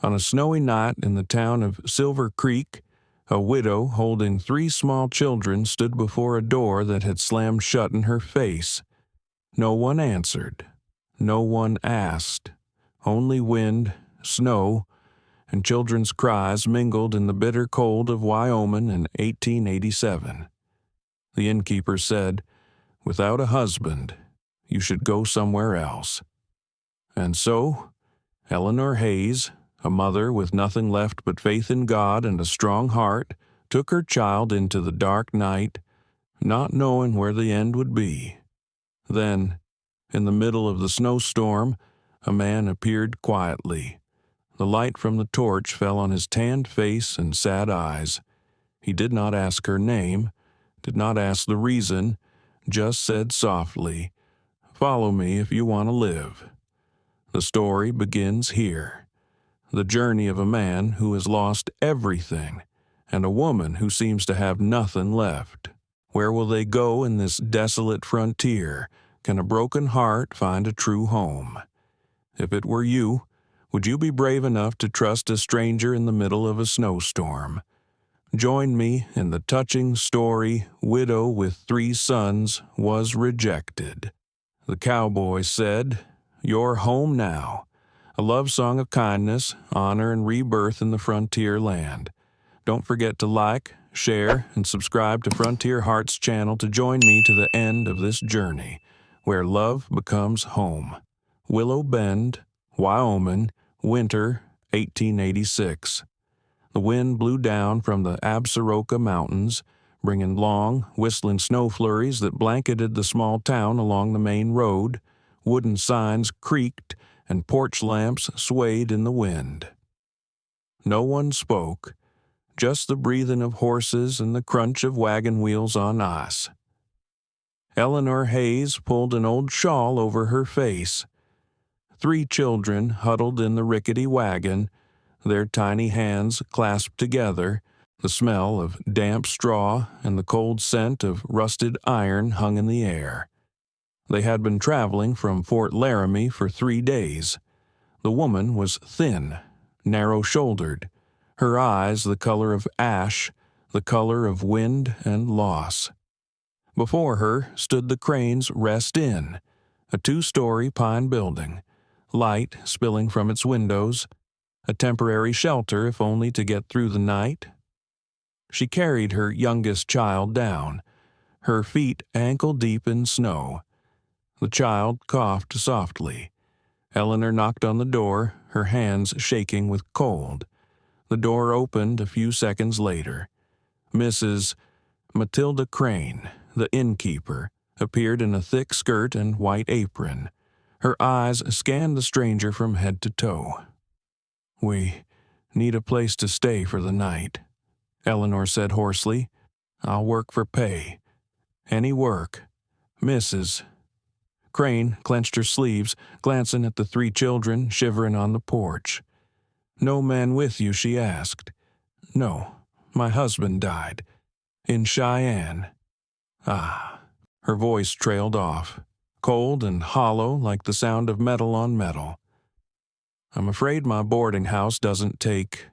On a snowy night in the town of Silver Creek, a widow holding 3 small children stood before a door that had slammed shut in her face. No one answered. No one asked. Only wind, snow, and children's cries mingled in the bitter cold of Wyoming in 1887. The innkeeper said, "Without a husband, you should go somewhere else." And so, Eleanor Hayes, a mother with nothing left but faith in God and a strong heart, took her child into the dark night, not knowing where the end would be. Then, in the middle of the snowstorm, a man appeared quietly. The light from the torch fell on his tanned face and sad eyes. He did not ask her name, did not ask the reason, just said softly, "Follow me if you want to live." The story begins here. The journey of a man who has lost everything, and a woman who seems to have nothing left. Where will they go in this desolate frontier? Can a broken heart find a true home? If it were you, would you be brave enough to trust a stranger in the middle of a snowstorm? Join me in the touching story, Widow with 3 Sons Was Rejected. The Cowboy said, "You're home now." A love song of kindness, honor, and rebirth in the frontier land. Don't forget to like, share, and subscribe to Frontier Hearts channel to join me to the end of this journey, where love becomes home. Willow Bend, Wyoming, winter 1886. The wind blew down from the Absaroka Mountains, bringing long, whistling snow flurries that blanketed the small town along the main road. Wooden signs creaked, and porch lamps swayed in the wind. No one spoke, just the breathing of horses and the crunch of wagon wheels on ice. Eleanor Hayes pulled an old shawl over her face. 3 children huddled in the rickety wagon, their tiny hands clasped together. The smell of damp straw and the cold scent of rusted iron hung in the air. They had been traveling from Fort Laramie for 3 days. The woman was thin, narrow-shouldered, her eyes the color of ash, the color of wind and loss. Before her stood the Crane's Rest Inn, a 2-story pine building, light spilling from its windows, a temporary shelter if only to get through the night. She carried her youngest child down, her feet ankle-deep in snow. The child coughed softly. Eleanor knocked on the door, her hands shaking with cold. The door opened a few seconds later. Mrs. Matilda Crane, the innkeeper, appeared in a thick skirt and white apron. Her eyes scanned the stranger from head to toe. "We need a place to stay for the night," Eleanor said hoarsely. "I'll work for pay. Any work. Mrs." Crane clenched her sleeves, glancing at the 3 children shivering on the porch. "No man with you?" she asked. "No, my husband died. In Cheyenne." "Ah." Her voice trailed off, cold and hollow like the sound of metal on metal. "I'm afraid my boarding house doesn't take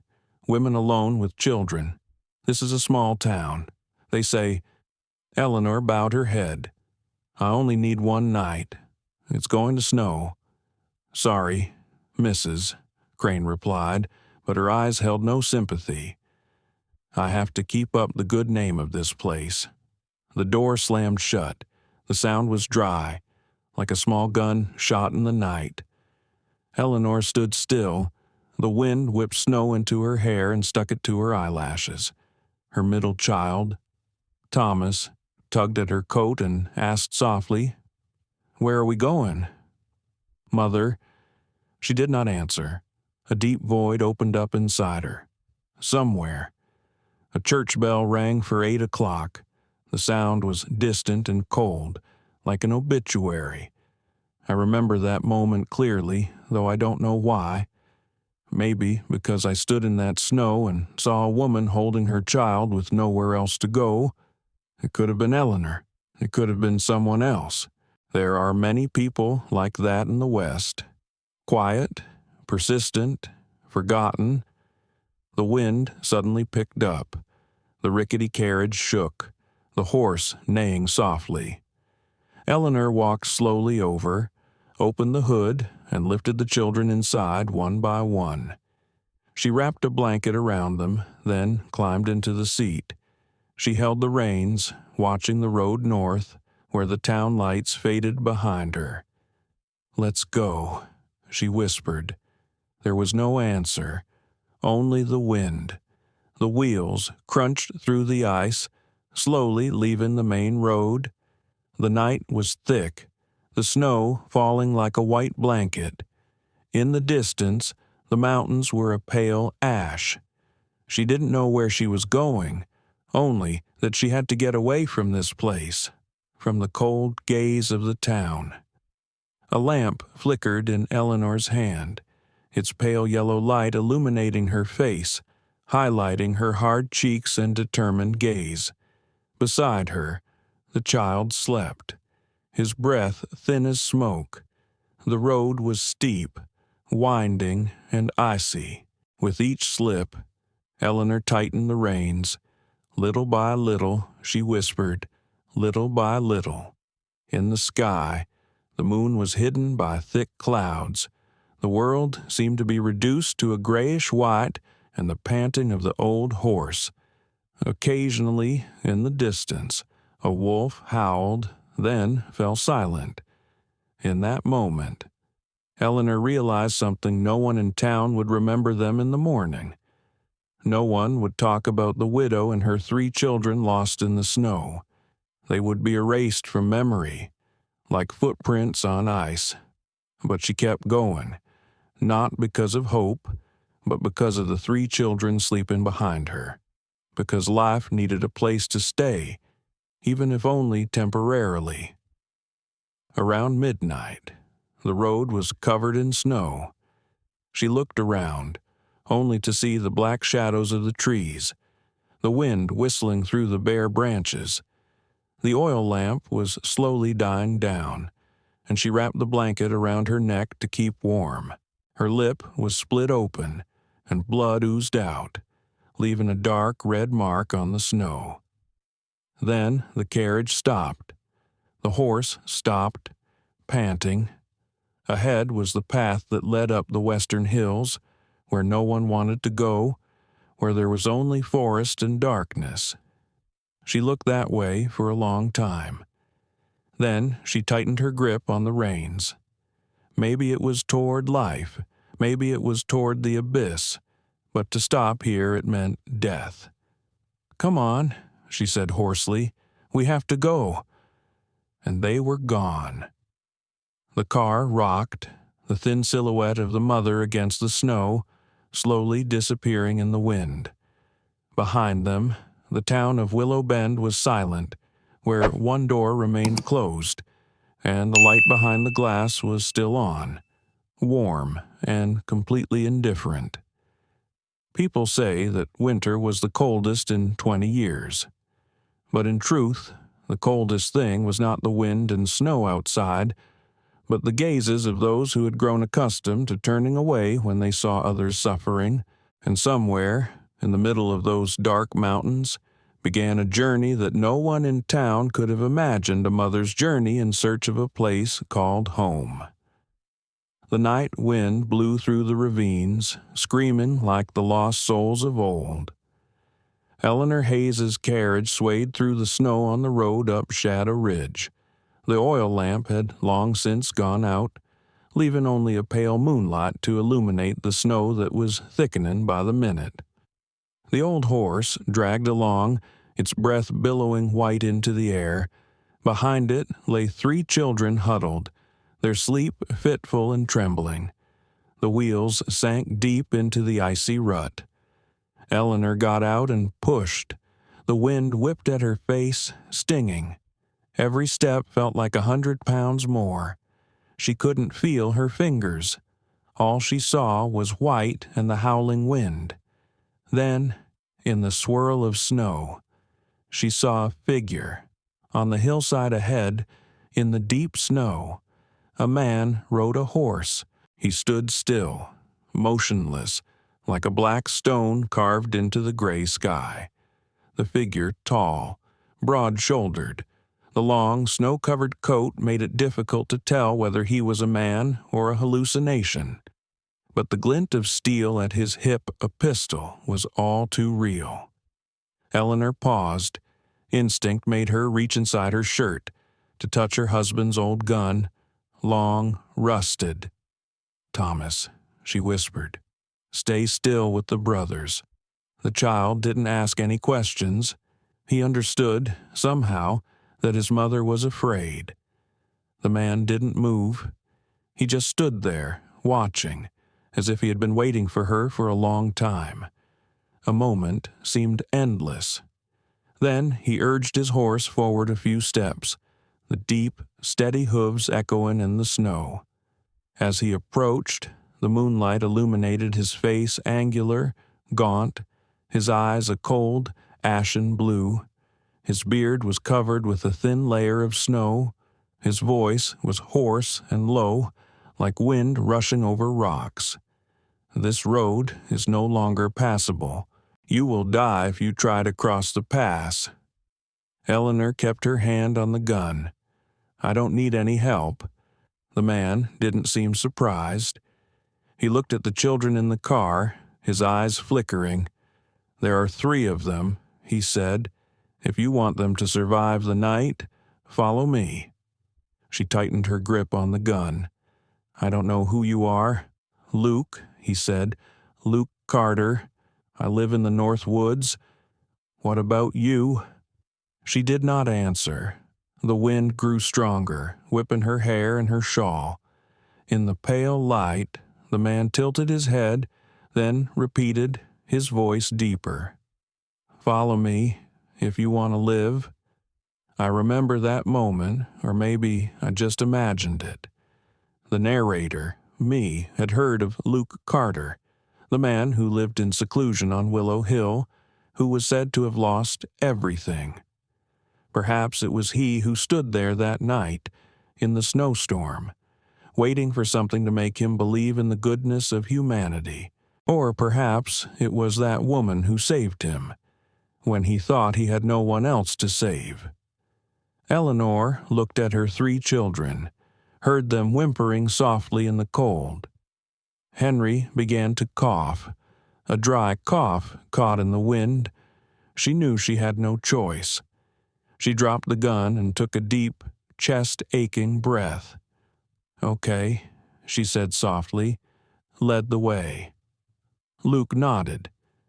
women alone with children. This is a small town. They say—" Eleanor bowed her head. "I only need 1 night. It's going to snow." "Sorry, Mrs." Crane replied, but her eyes held no sympathy. "I have to keep up the good name of this place." The door slammed shut. The sound was dry, like a small gun shot in the night. Eleanor stood still. The wind whipped snow into her hair and stuck it to her eyelashes. Her middle child, Thomas, tugged at her coat and asked softly, "Where are we going?" "Mother." She did not answer. A deep void opened up inside her. Somewhere. A church bell rang for 8 o'clock. The sound was distant and cold, like an obituary. I remember that moment clearly, though I don't know why. Maybe because I stood in that snow and saw a woman holding her child with nowhere else to go. It could have been Eleanor. It could have been someone else. There are many people like that in the West. Quiet, persistent, forgotten. The wind suddenly picked up. The rickety carriage shook, the horse neighing softly. Eleanor walked slowly over, opened the hood, and lifted the children inside one by one. She wrapped a blanket around them, then climbed into the seat. She held the reins, watching the road north, where the town lights faded behind her. "Let's go," she whispered. There was no answer, only the wind. The wheels crunched through the ice, slowly leaving the main road. The night was thick, the snow falling like a white blanket. In the distance, the mountains were a pale ash. She didn't know where she was going, only that she had to get away from this place, from the cold gaze of the town. A lamp flickered in Eleanor's hand, its pale yellow light illuminating her face, highlighting her hard cheeks and determined gaze. Beside her, the child slept, his breath thin as smoke. The road was steep, winding, and icy. With each slip, Eleanor tightened the reins. Little by little, she whispered, little by little. In the sky, the moon was hidden by thick clouds. The world seemed to be reduced to a grayish white and the panting of the old horse. Occasionally, in the distance, a wolf howled, then fell silent. In that moment, Eleanor realized something no one in town would remember them in the morning. No one would talk about the widow and her 3 children lost in the snow. They would be erased from memory, like footprints on ice. But she kept going, not because of hope, but because of the 3 children sleeping behind her, because life needed a place to stay, even if only temporarily. Around midnight, the road was covered in snow. She looked around, only to see the black shadows of the trees, the wind whistling through the bare branches. The oil lamp was slowly dying down, and she wrapped the blanket around her neck to keep warm. Her lip was split open, and blood oozed out, leaving a dark red mark on the snow. Then the carriage stopped. The horse stopped, panting. Ahead was the path that led up the western hills, where no one wanted to go, where there was only forest and darkness. She looked that way for a long time. Then she tightened her grip on the reins. Maybe it was toward life, maybe it was toward the abyss, but to stop here it meant death. "Come on," she said hoarsely. "We have to go." And they were gone. The car rocked, the thin silhouette of the mother against the snow, slowly disappearing in the wind. Behind them, the town of Willow Bend was silent, where one door remained closed, and the light behind the glass was still on, warm and completely indifferent. People say that winter was the coldest in 20 years. But in truth, the coldest thing was not the wind and snow outside, but the gazes of those who had grown accustomed to turning away when they saw others suffering, and somewhere, in the middle of those dark mountains, began a journey that no one in town could have imagined a mother's journey in search of a place called home. The night wind blew through the ravines, screaming like the lost souls of old. Eleanor Hayes's carriage swayed through the snow on the road up Shadow Ridge. The oil lamp had long since gone out, leaving only a pale moonlight to illuminate the snow that was thickening by the minute. The old horse dragged along, its breath billowing white into the air. Behind it lay 3 children huddled, their sleep fitful and trembling. The wheels sank deep into the icy rut. Eleanor got out and pushed. The wind whipped at her face, stinging. Every step felt like 100 pounds more. She couldn't feel her fingers. All she saw was white and the howling wind. Then, in the swirl of snow, she saw a figure. On the hillside ahead, in the deep snow, a man rode a horse. He stood still, motionless, like a black stone carved into the gray sky. The figure tall, broad-shouldered. The long, snow-covered coat made it difficult to tell whether he was a man or a hallucination. But the glint of steel at his hip, a pistol, was all too real. Eleanor paused. Instinct made her reach inside her shirt to touch her husband's old gun, long, rusted. "Thomas," she whispered, "stay still with the brothers." The child didn't ask any questions. He understood, somehow, that his mother was afraid. The man didn't move. He just stood there, watching, as if he had been waiting for her for a long time. A moment seemed endless. Then he urged his horse forward a few steps, the deep, steady hooves echoing in the snow. As he approached, the moonlight illuminated his face angular, gaunt, his eyes a cold, ashen blue. His beard was covered with a thin layer of snow. His voice was hoarse and low, like wind rushing over rocks. "This road is no longer passable. You will die if you try to cross the pass." Eleanor kept her hand on the gun. "I don't need any help." The man didn't seem surprised. He looked at the children in the car, his eyes flickering. "There are 3 of them," he said. "If you want them to survive the night, follow me." She tightened her grip on the gun. "I don't know who you are." "Luke," he said. "Luke Carter. I live in the North Woods. What about you?" She did not answer. The wind grew stronger, whipping her hair and her shawl. In the pale light, the man tilted his head, then repeated, his voice deeper. "Follow me, if you want to live." I remember that moment, or maybe I just imagined it. The narrator, me, had heard of Luke Carter, the man who lived in seclusion on Willow Hill, who was said to have lost everything. Perhaps it was he who stood there that night, in the snowstorm, waiting for something to make him believe in the goodness of humanity. Or perhaps it was that woman who saved him, when he thought he had no one else to save. Eleanor looked at her 3 children, heard them whimpering softly in the cold. Henry began to cough, a dry cough caught in the wind. She knew she had no choice. She dropped the gun and took a deep, chest-aching breath. "Okay," she said softly, led the way. Luke nodded.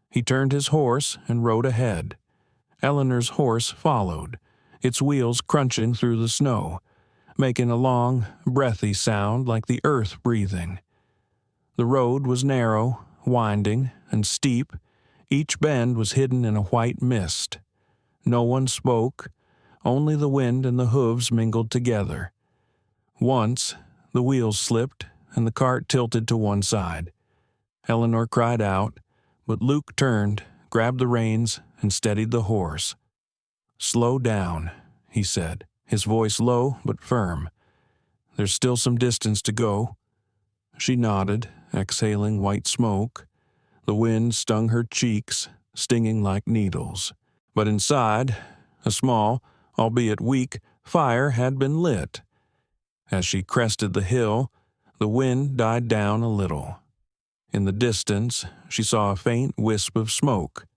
He turned his horse and rode ahead. Eleanor's horse followed, its wheels crunching through the snow, making a long, breathy sound like the earth breathing. The road was narrow, winding, and steep. Each bend was hidden in a white mist. No one spoke. Only the wind and the hooves mingled together. Once, the wheels slipped and the cart tilted to one side. Eleanor cried out, but Luke turned, grabbed the reins, and steadied the horse. "Slow down," he said, his voice low but firm. "There's still some distance to go." She nodded, exhaling white smoke. The wind stung her cheeks, stinging like needles. But inside, a small, albeit weak, fire had been lit. As she crested the hill, the wind died down a little. In the distance, she saw a faint wisp of smoke,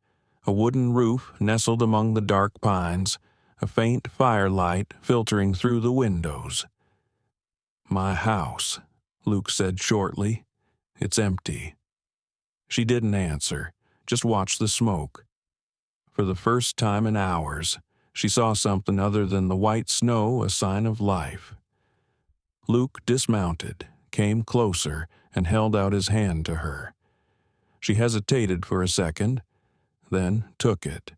a wooden roof nestled among the dark pines, a faint firelight filtering through the windows. "My house," Luke said shortly. "It's empty." She didn't answer, just watched the smoke. For the first time in hours, she saw something other than the white snow, a sign of life. Luke dismounted, came closer, and held out his hand to her. She hesitated for a second, then took it.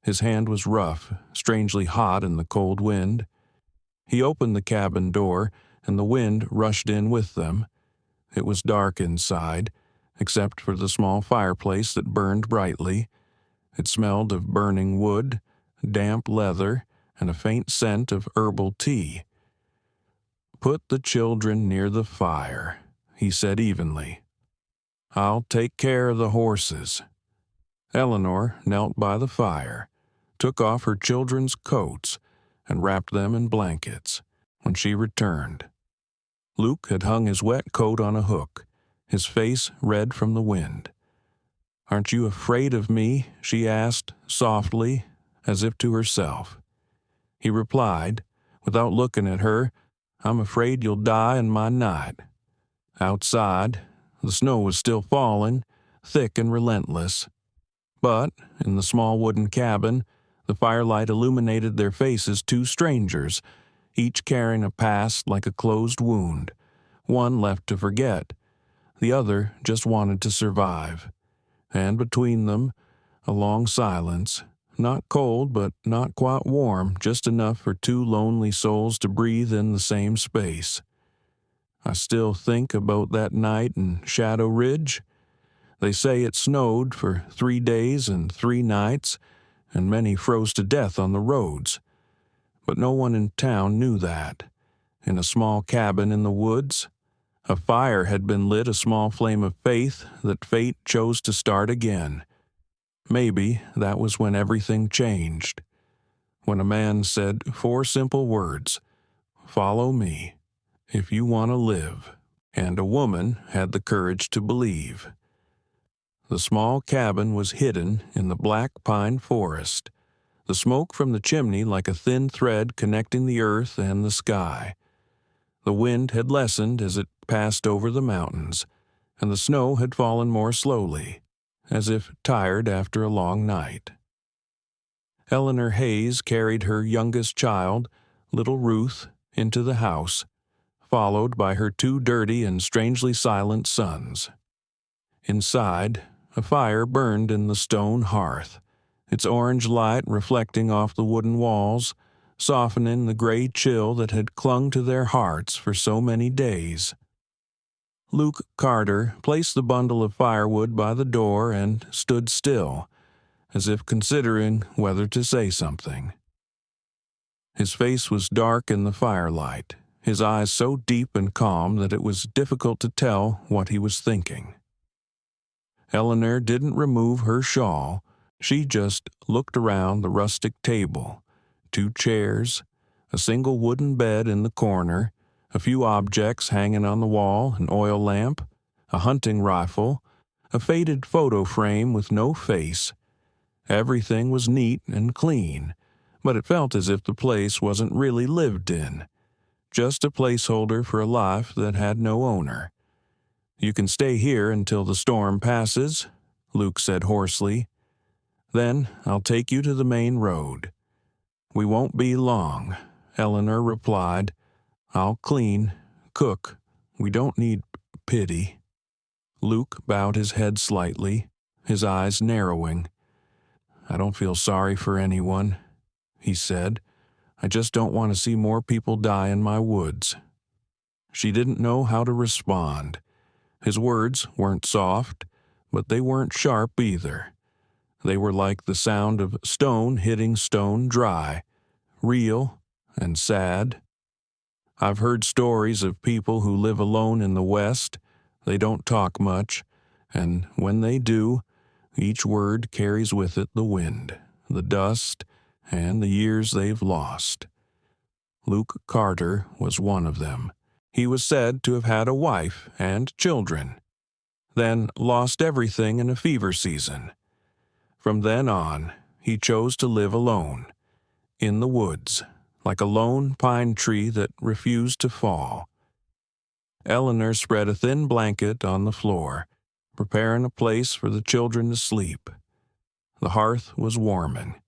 His hand was rough, strangely hot in the cold wind. He opened the cabin door, and the wind rushed in with them. It was dark inside, except for the small fireplace that burned brightly. It smelled of burning wood, damp leather, and a faint scent of herbal tea. "Put the children near the fire," he said evenly. I'll take care of the horses." Eleanor knelt by the fire, took off her children's coats, and wrapped them in blankets. When she returned, Luke had hung his wet coat on a hook, his face red from the wind. "Aren't you afraid of me?" she asked, softly, as if to herself. He replied, without looking at her, "I'm afraid you'll die in my night." Outside, the snow was still falling, thick and relentless. But, in the small wooden cabin, the firelight illuminated their faces, two strangers, each carrying a past like a closed wound, one left to forget, the other just wanted to survive. And between them, a long silence, not cold but not quite warm, just enough for two lonely souls to breathe in the same space. I still think about that night in Shadow Ridge. They say it snowed for 3 days and 3 nights, and many froze to death on the roads. But no one in town knew that. In a small cabin in the woods, a fire had been lit, a small flame of faith that fate chose to start again. Maybe that was when everything changed. When a man said 4 simple words, "Follow me, if you want to live," and a woman had the courage to believe. The small cabin was hidden in the black pine forest, the smoke from the chimney like a thin thread connecting the earth and the sky. The wind had lessened as it passed over the mountains, and the snow had fallen more slowly, as if tired after a long night. Eleanor Hayes carried her youngest child, little Ruth, into the house, followed by her 2 dirty and strangely silent sons. Inside, a fire burned in the stone hearth, its orange light reflecting off the wooden walls, softening the gray chill that had clung to their hearts for so many days. Luke Carter placed the bundle of firewood by the door and stood still, as if considering whether to say something. His face was dark in the firelight, his eyes so deep and calm that it was difficult to tell what he was thinking. Eleanor didn't remove her shawl. She just looked around the rustic table, 2 chairs, a single wooden bed in the corner, a few objects hanging on the wall, an oil lamp, a hunting rifle, a faded photo frame with no face. Everything was neat and clean, but it felt as if the place wasn't really lived in, just a placeholder for a life that had no owner. "You can stay here until the storm passes," Luke said hoarsely. "Then I'll take you to the main road." "We won't be long," Eleanor replied. "I'll clean, cook. We don't need pity." Luke bowed his head slightly, his eyes narrowing. "I don't feel sorry for anyone," he said. "I just don't want to see more people die in my woods." She didn't know how to respond. His words weren't soft, but they weren't sharp either. They were like the sound of stone hitting stone dry, real and sad. "I've heard stories of people who live alone in the West. They don't talk much, and when they do, each word carries with it the wind, the dust, and the years they've lost." Luke Carter was one of them. He was said to have had a wife and children, then lost everything in a fever season. From then on, he chose to live alone, in the woods, like a lone pine tree that refused to fall. Eleanor spread a thin blanket on the floor, preparing a place for the children to sleep. The hearth was warming.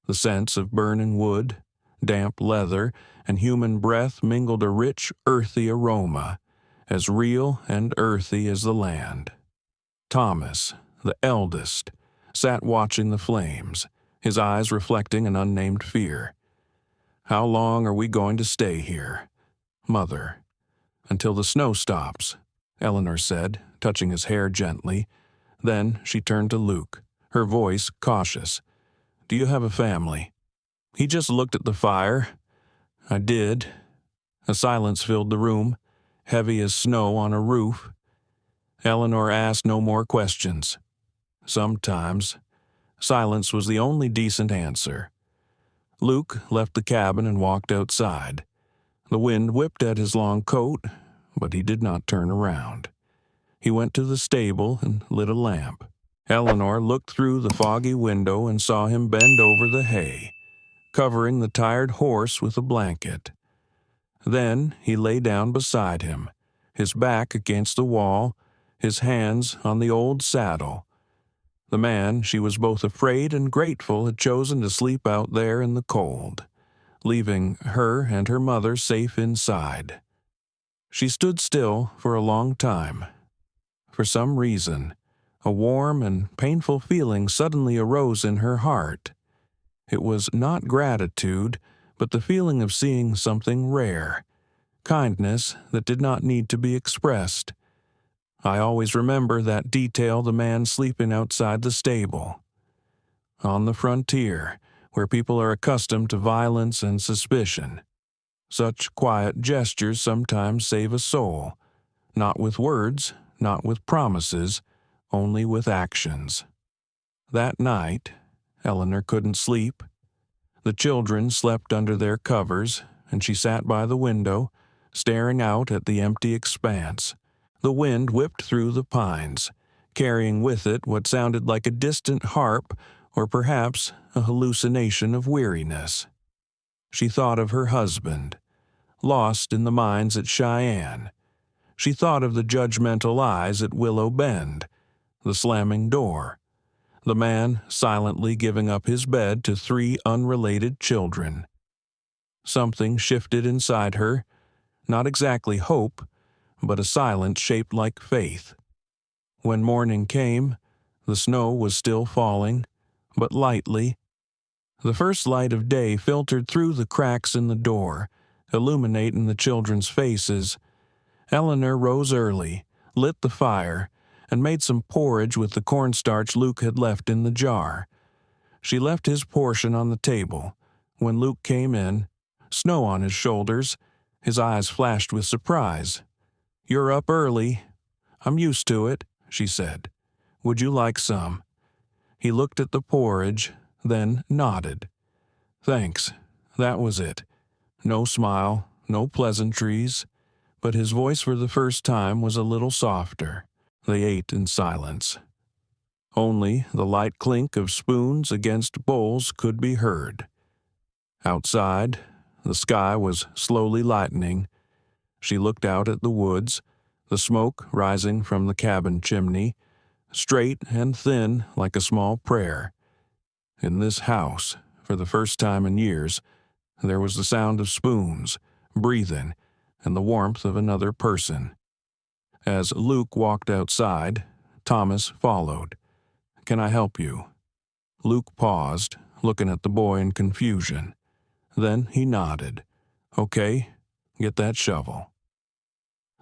The scents of burning wood, damp leather, and human breath mingled a rich, earthy aroma, as real and earthy as the land. Thomas, the eldest, sat watching the flames, his eyes reflecting an unnamed fear. "How long are we going to stay here, Mother?" "Until the snow stops," Eleanor said, touching his hair gently. Then she turned to Luke, her voice cautious. "Do you have a family?" He just looked at the fire. "I did." A silence filled the room, heavy as snow on a roof. Eleanor asked no more questions. Sometimes, silence was the only decent answer. Luke left the cabin and walked outside. The wind whipped at his long coat, but he did not turn around. He went to the stable and lit a lamp. Eleanor looked through the foggy window and saw him bend over the hay, covering the tired horse with a blanket. Then he lay down beside him, his back against the wall, his hands on the old saddle. The man she was both afraid and grateful had chosen to sleep out there in the cold, leaving her and her mother safe inside. She stood still for a long time. For some reason, a warm and painful feeling suddenly arose in her heart. It was not gratitude, but the feeling of seeing something rare, kindness that did not need to be expressed. I always remember that detail, the man sleeping outside the stable. On the frontier, where people are accustomed to violence and suspicion, such quiet gestures sometimes save a soul, not with words, not with promises, only with actions. That night, Eleanor couldn't sleep. The children slept under their covers, and she sat by the window, staring out at the empty expanse. The wind whipped through the pines, carrying with it what sounded like a distant harp or perhaps a hallucination of weariness. She thought of her husband, lost in the mines at Cheyenne. She thought of the judgmental eyes at Willow Bend, the slamming door, the man silently giving up his bed to 3 unrelated children. Something shifted inside her, not exactly hope, but a silence shaped like faith. When morning came, the snow was still falling, but lightly. The first light of day filtered through the cracks in the door, illuminating the children's faces. Eleanor rose early, lit the fire, and made some porridge with the cornstarch Luke had left in the jar. She left his portion on the table. When Luke came in, snow on his shoulders, his eyes flashed with surprise. "You're up early." "I'm used to it," she said. "Would you like some?" He looked at the porridge, then nodded. "Thanks." That was it. No smile, no pleasantries, but his voice for the first time was a little softer. They ate in silence. Only the light clink of spoons against bowls could be heard. Outside, the sky was slowly lightening. She looked out at the woods, the smoke rising from the cabin chimney, straight and thin like a small prayer. In this house, for the first time in years, there was the sound of spoons, breathing, and the warmth of another person. As Luke walked outside, Thomas followed. "Can I help you?" Luke paused, looking at the boy in confusion. Then he nodded. "Okay, get that shovel."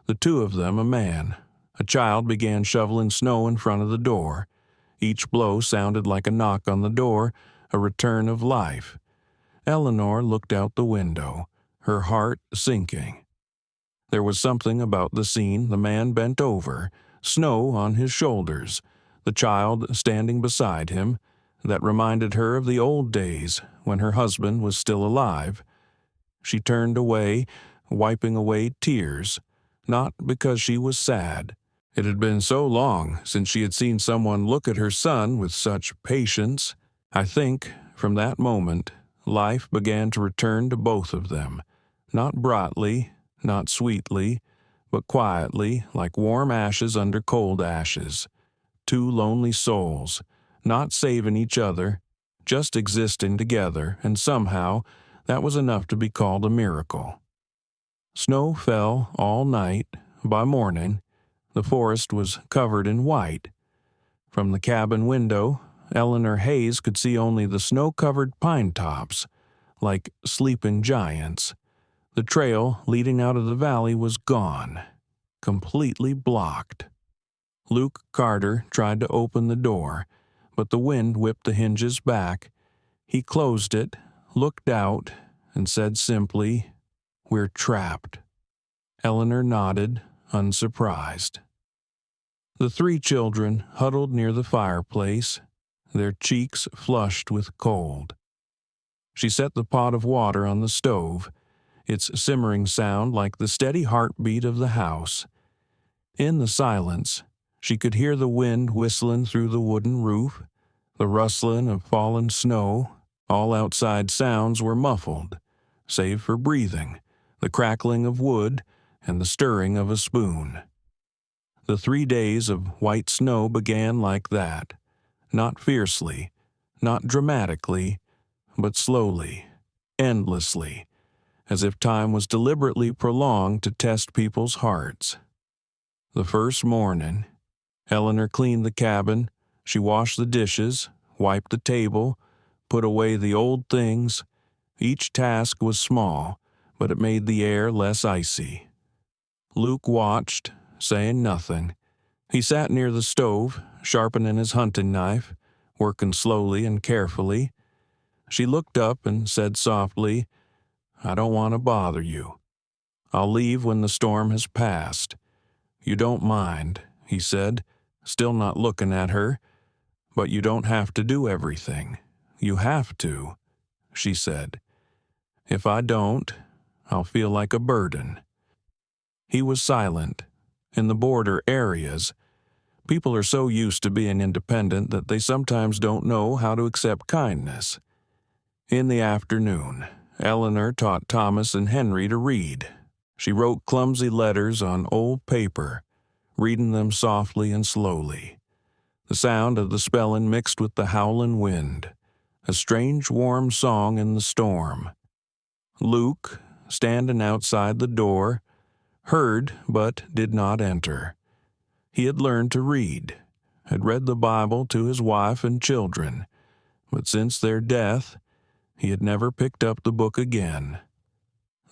The two of them, a man, a child, began shoveling snow in front of the door. Each blow sounded like a knock on the door, a return of life. Eleanor looked out the window, her heart sinking. There was something about the scene. The man bent over, snow on his shoulders, the child standing beside him, that reminded her of the old days when her husband was still alive. She turned away, wiping away tears, not because she was sad. It had been so long since she had seen someone look at her son with such patience. I think, from that moment, life began to return to both of them, not brightly, not sweetly, but quietly, like warm ashes under cold ashes. 2 lonely souls, not saving each other, just existing together, and somehow that was enough to be called a miracle. Snow fell all night. By morning, the forest was covered in white. From the cabin window, Eleanor Hayes could see only the snow-covered pine tops, like sleeping giants. The trail leading out of the valley was gone, completely blocked. Luke Carter tried to open the door, but the wind whipped the hinges back. He closed it, looked out, and said simply, "We're trapped." Eleanor nodded, unsurprised. The three children huddled near the fireplace, their cheeks flushed with cold. She set the pot of water on the stove, its simmering sound like the steady heartbeat of the house. In the silence, she could hear the wind whistling through the wooden roof, the rustling of fallen snow. All outside sounds were muffled, save for breathing, the crackling of wood, and the stirring of a spoon. The 3 days of white snow began like that, not fiercely, not dramatically, but slowly, endlessly, as if time was deliberately prolonged to test people's hearts. The first morning, Eleanor cleaned the cabin, she washed the dishes, wiped the table, put away the old things. Each task was small, but it made the air less icy. Luke watched, saying nothing. He sat near the stove, sharpening his hunting knife, working slowly and carefully. She looked up and said softly, "I don't want to bother you. I'll leave when the storm has passed. You don't mind," he said, still not looking at her. "But you don't have to do everything. You have to," she said. "If I don't, I'll feel like a burden." He was silent. In the border areas, people are so used to being independent that they sometimes don't know how to accept kindness. In the afternoon, Eleanor taught Thomas and Henry to read. She wrote clumsy letters on old paper, reading them softly and slowly. The sound of the spelling mixed with the howling wind, a strange warm song in the storm. Luke, standing outside the door, heard but did not enter. He had learned to read, had read the Bible to his wife and children, but since their death, he had never picked up the book again.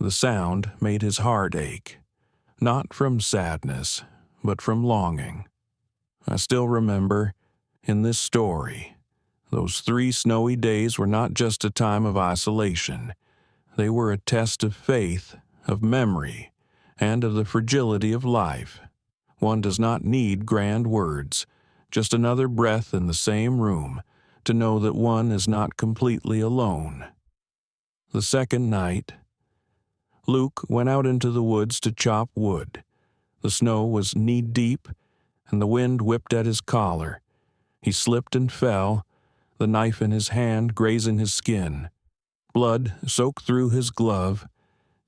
The sound made his heart ache, not from sadness, but from longing. I still remember, in this story, those 3 snowy days were not just a time of isolation. They were a test of faith, of memory, and of the fragility of life. One does not need grand words, just another breath in the same room, to know that one is not completely alone. The second night, Luke went out into the woods to chop wood. The snow was knee-deep, and the wind whipped at his collar. He slipped and fell, the knife in his hand grazing his skin. Blood soaked through his glove.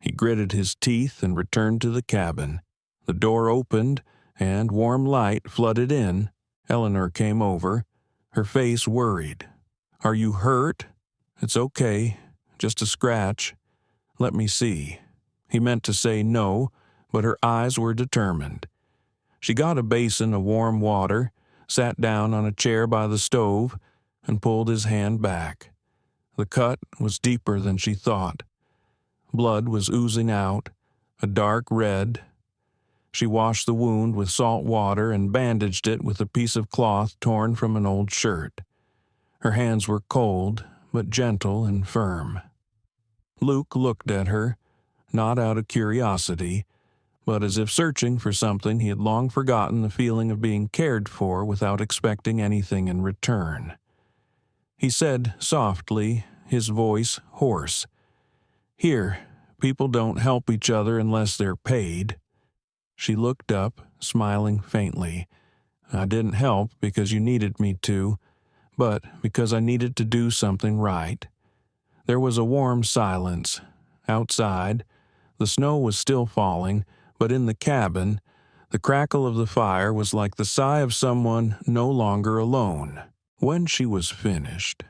He gritted his teeth and returned to the cabin. The door opened, and warm light flooded in. Eleanor came over, her face worried. "Are you hurt?" "It's okay, just a scratch." "Let me see." He meant to say no, but her eyes were determined. She got a basin of warm water, sat down on a chair by the stove, and pulled his hand back. The cut was deeper than she thought. Blood was oozing out, a dark red. She washed the wound with salt water and bandaged it with a piece of cloth torn from an old shirt. Her hands were cold, but gentle and firm. Luke looked at her, not out of curiosity, but as if searching for something he had long forgotten, the feeling of being cared for without expecting anything in return. He said softly, his voice hoarse, "Here, people don't help each other unless they're paid." She looked up, smiling faintly. "I didn't help because you needed me to, but because I needed to do something right." There was a warm silence. Outside, the snow was still falling, but in the cabin, the crackle of the fire was like the sigh of someone no longer alone. When she was finished,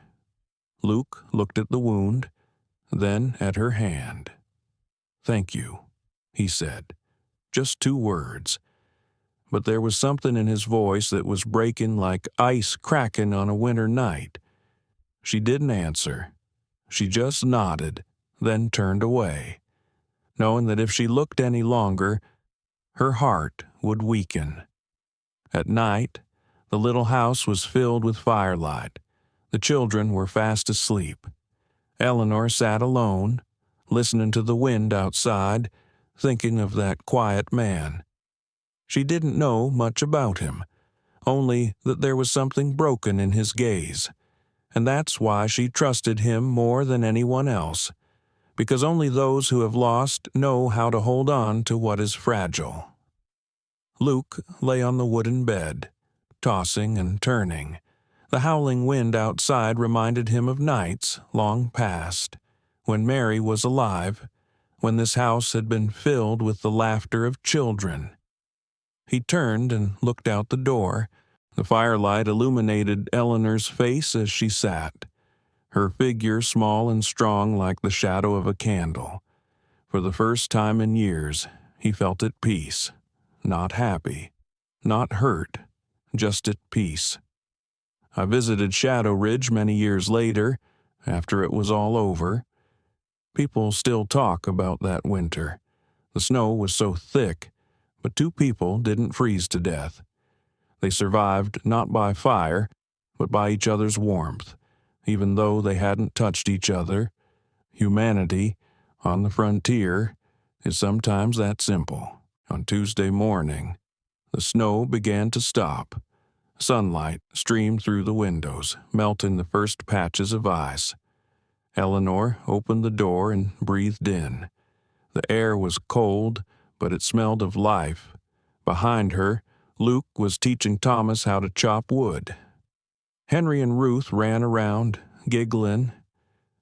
Luke looked at the wound, then at her hand. "Thank you," he said. Just 2 words. But there was something in his voice that was breaking like ice cracking on a winter night. She didn't answer. She just nodded, then turned away, knowing that if she looked any longer, her heart would weaken. At night, the little house was filled with firelight. The children were fast asleep. Eleanor sat alone, listening to the wind outside, thinking of that quiet man. She didn't know much about him, only that there was something broken in his gaze, and that's why she trusted him more than anyone else, because only those who have lost know how to hold on to what is fragile. Luke lay on the wooden bed, tossing and turning. The howling wind outside reminded him of nights long past, when Mary was alive, when this house had been filled with the laughter of children. He turned and looked out the door. The firelight illuminated Eleanor's face as she sat, her figure small and strong like the shadow of a candle. For the first time in years, he felt at peace, not happy, not hurt, just at peace. I visited Shadow Ridge many years later, after it was all over. People still talk about that winter. The snow was so thick, but 2 people didn't freeze to death. They survived not by fire, but by each other's warmth, even though they hadn't touched each other. Humanity, on the frontier, is sometimes that simple. On Tuesday morning, the snow began to stop. Sunlight streamed through the windows, melting the first patches of ice. Eleanor opened the door and breathed in. The air was cold, but it smelled of life. Behind her, Luke was teaching Thomas how to chop wood. Henry and Ruth ran around, giggling.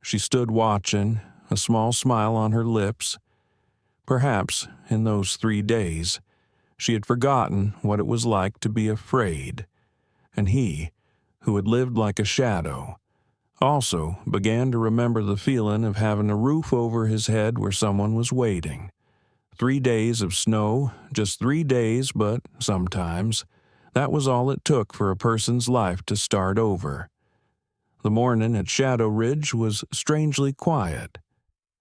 She stood watching, a small smile on her lips. Perhaps, in those 3 days, she had forgotten what it was like to be afraid. And he, who had lived like a shadow, also began to remember the feeling of having a roof over his head where someone was waiting. 3 days of snow, just 3 days, but sometimes that was all it took for a person's life to start over. The morning at Shadow Ridge was strangely quiet.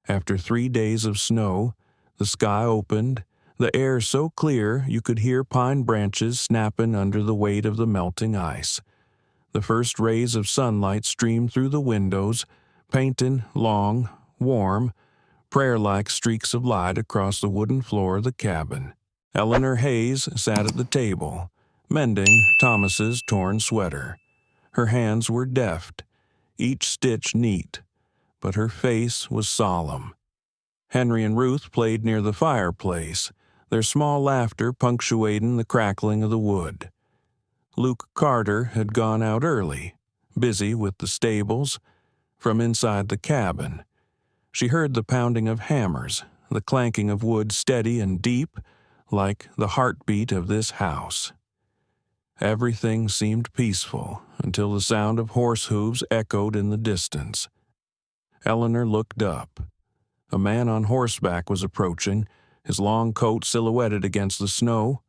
After 3 days of snow, the sky opened, the air so clear you could hear pine branches snapping under the weight of the melting ice. The first rays of sunlight streamed through the windows, painting long, warm, prayer-like streaks of light across the wooden floor of the cabin. Eleanor Hayes sat at the table, mending Thomas's torn sweater. Her hands were deft, each stitch neat, but her face was solemn. Henry and Ruth played near the fireplace, their small laughter punctuating the crackling of the wood. Luke Carter had gone out early, busy with the stables. From inside the cabin, she heard the pounding of hammers, the clanking of wood steady and deep, like the heartbeat of this house. Everything seemed peaceful until the sound of horse hooves echoed in the distance. Eleanor looked up. A man on horseback was approaching, his long coat silhouetted against the snow.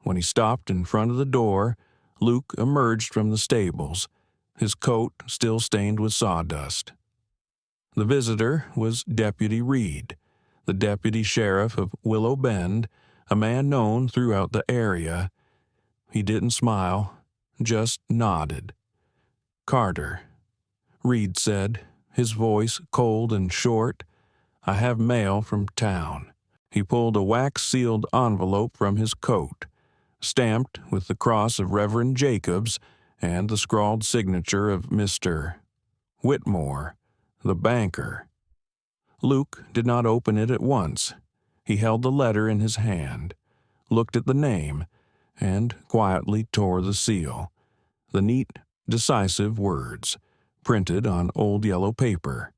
When he stopped in front of the door, Luke emerged from the stables, his coat still stained with sawdust. The visitor was Deputy Reed, the deputy sheriff of Willow Bend, a man known throughout the area. He didn't smile, just nodded. "Carter," Reed said, his voice cold and short. "I have mail from town." He pulled a wax-sealed envelope from his coat, stamped with the cross of Reverend Jacobs and the scrawled signature of Mr. Whitmore, the banker. Luke did not open it at once. He held the letter in his hand, looked at the name, and quietly tore the seal. The neat, decisive words, printed on old yellow paper.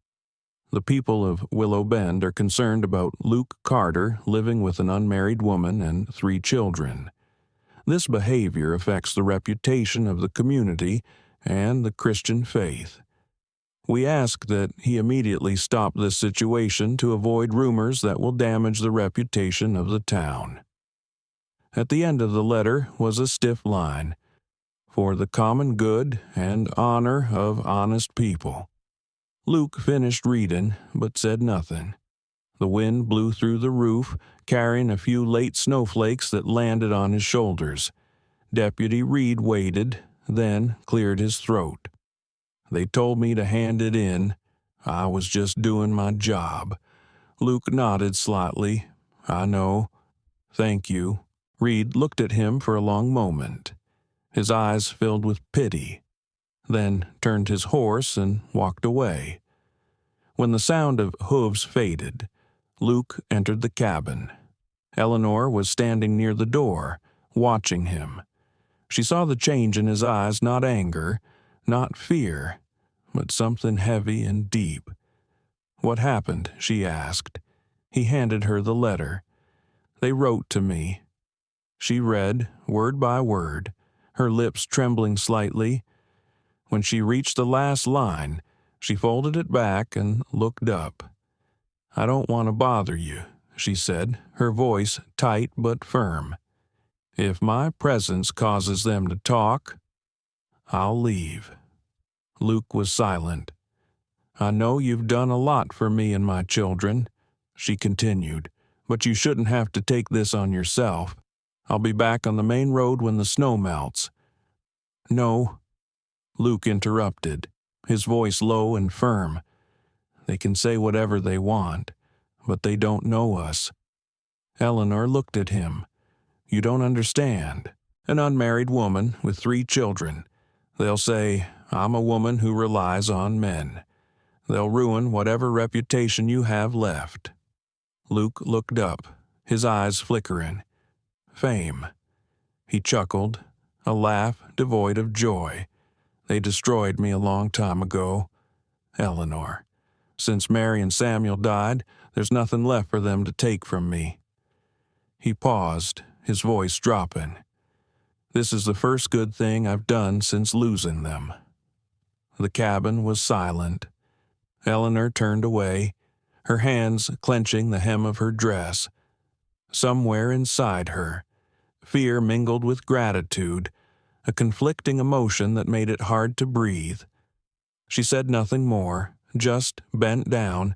The people of Willow Bend are concerned about Luke Carter living with an unmarried woman and 3 children. This behavior affects the reputation of the community and the Christian faith. We ask that he immediately stop this situation to avoid rumors that will damage the reputation of the town. At the end of the letter was a stiff line, "For the common good and honor of honest people." Luke finished reading, but said nothing. The wind blew through the roof, carrying a few late snowflakes that landed on his shoulders. Deputy Reed waited, then cleared his throat. "They told me to hand it in. I was just doing my job." Luke nodded slightly. "I know. Thank you." Reed looked at him for a long moment. His eyes filled with pity, then turned his horse and walked away. When the sound of hooves faded, Luke entered the cabin. Eleanor was standing near the door, watching him. She saw the change in his eyes, not anger, not fear, but something heavy and deep. "What happened?" she asked. He handed her the letter. "They wrote to me." She read, word by word, her lips trembling slightly. When she reached the last line, she folded it back and looked up. "I don't want to bother you," she said, her voice tight but firm. "If my presence causes them to talk, I'll leave." Luke was silent. "I know you've done a lot for me and my children," she continued, "but you shouldn't have to take this on yourself. I'll be back on the main road when the snow melts." "No," Luke interrupted, his voice low and firm. "They can say whatever they want, but they don't know us." Eleanor looked at him. "You don't understand. An unmarried woman with 3 children. They'll say, 'I'm a woman who relies on men.' They'll ruin whatever reputation you have left." Luke looked up, his eyes flickering. "Fame." He chuckled, a laugh devoid of joy. "They destroyed me a long time ago, Eleanor. Since Mary and Samuel died, there's nothing left for them to take from me." He paused, his voice dropping. "This is the first good thing I've done since losing them." The cabin was silent. Eleanor turned away, her hands clenching the hem of her dress. Somewhere inside her, fear mingled with gratitude, a conflicting emotion that made it hard to breathe. She said nothing more, just bent down,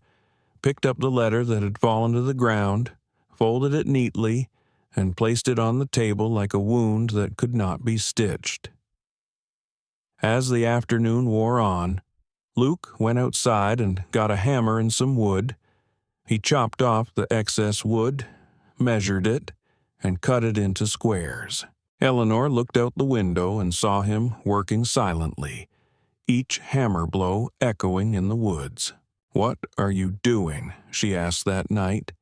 picked up the letter that had fallen to the ground, folded it neatly, and placed it on the table like a wound that could not be stitched. As the afternoon wore on, Luke went outside and got a hammer and some wood. He chopped off the excess wood, measured it, and cut it into squares. Eleanor looked out the window and saw him working silently, each hammer blow echoing in the woods. "What are you doing?" she asked that night.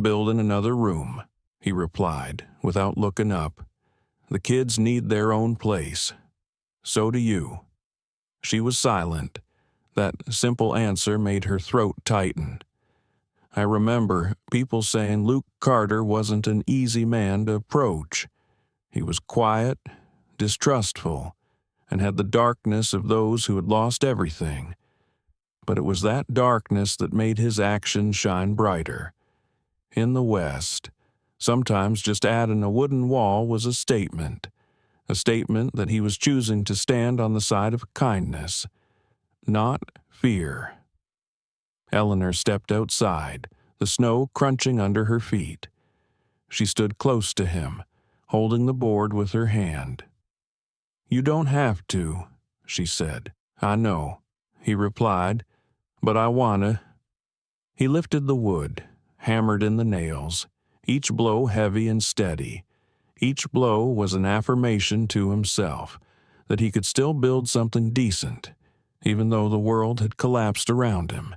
"Building another room," he replied, without looking up. "The kids need their own place. So do you." She was silent. That simple answer made her throat tighten. I remember people saying Luke Carter wasn't an easy man to approach. He was quiet, distrustful, and had the darkness of those who had lost everything. But it was that darkness that made his actions shine brighter. In the West, sometimes just adding a wooden wall was a statement that he was choosing to stand on the side of kindness, not fear. Eleanor stepped outside, the snow crunching under her feet. She stood close to him, holding the board with her hand. "You don't have to," she said. "I know," he replied, "but I wanna." He lifted the wood, hammered in the nails, each blow heavy and steady. Each blow was an affirmation to himself that he could still build something decent, even though the world had collapsed around him.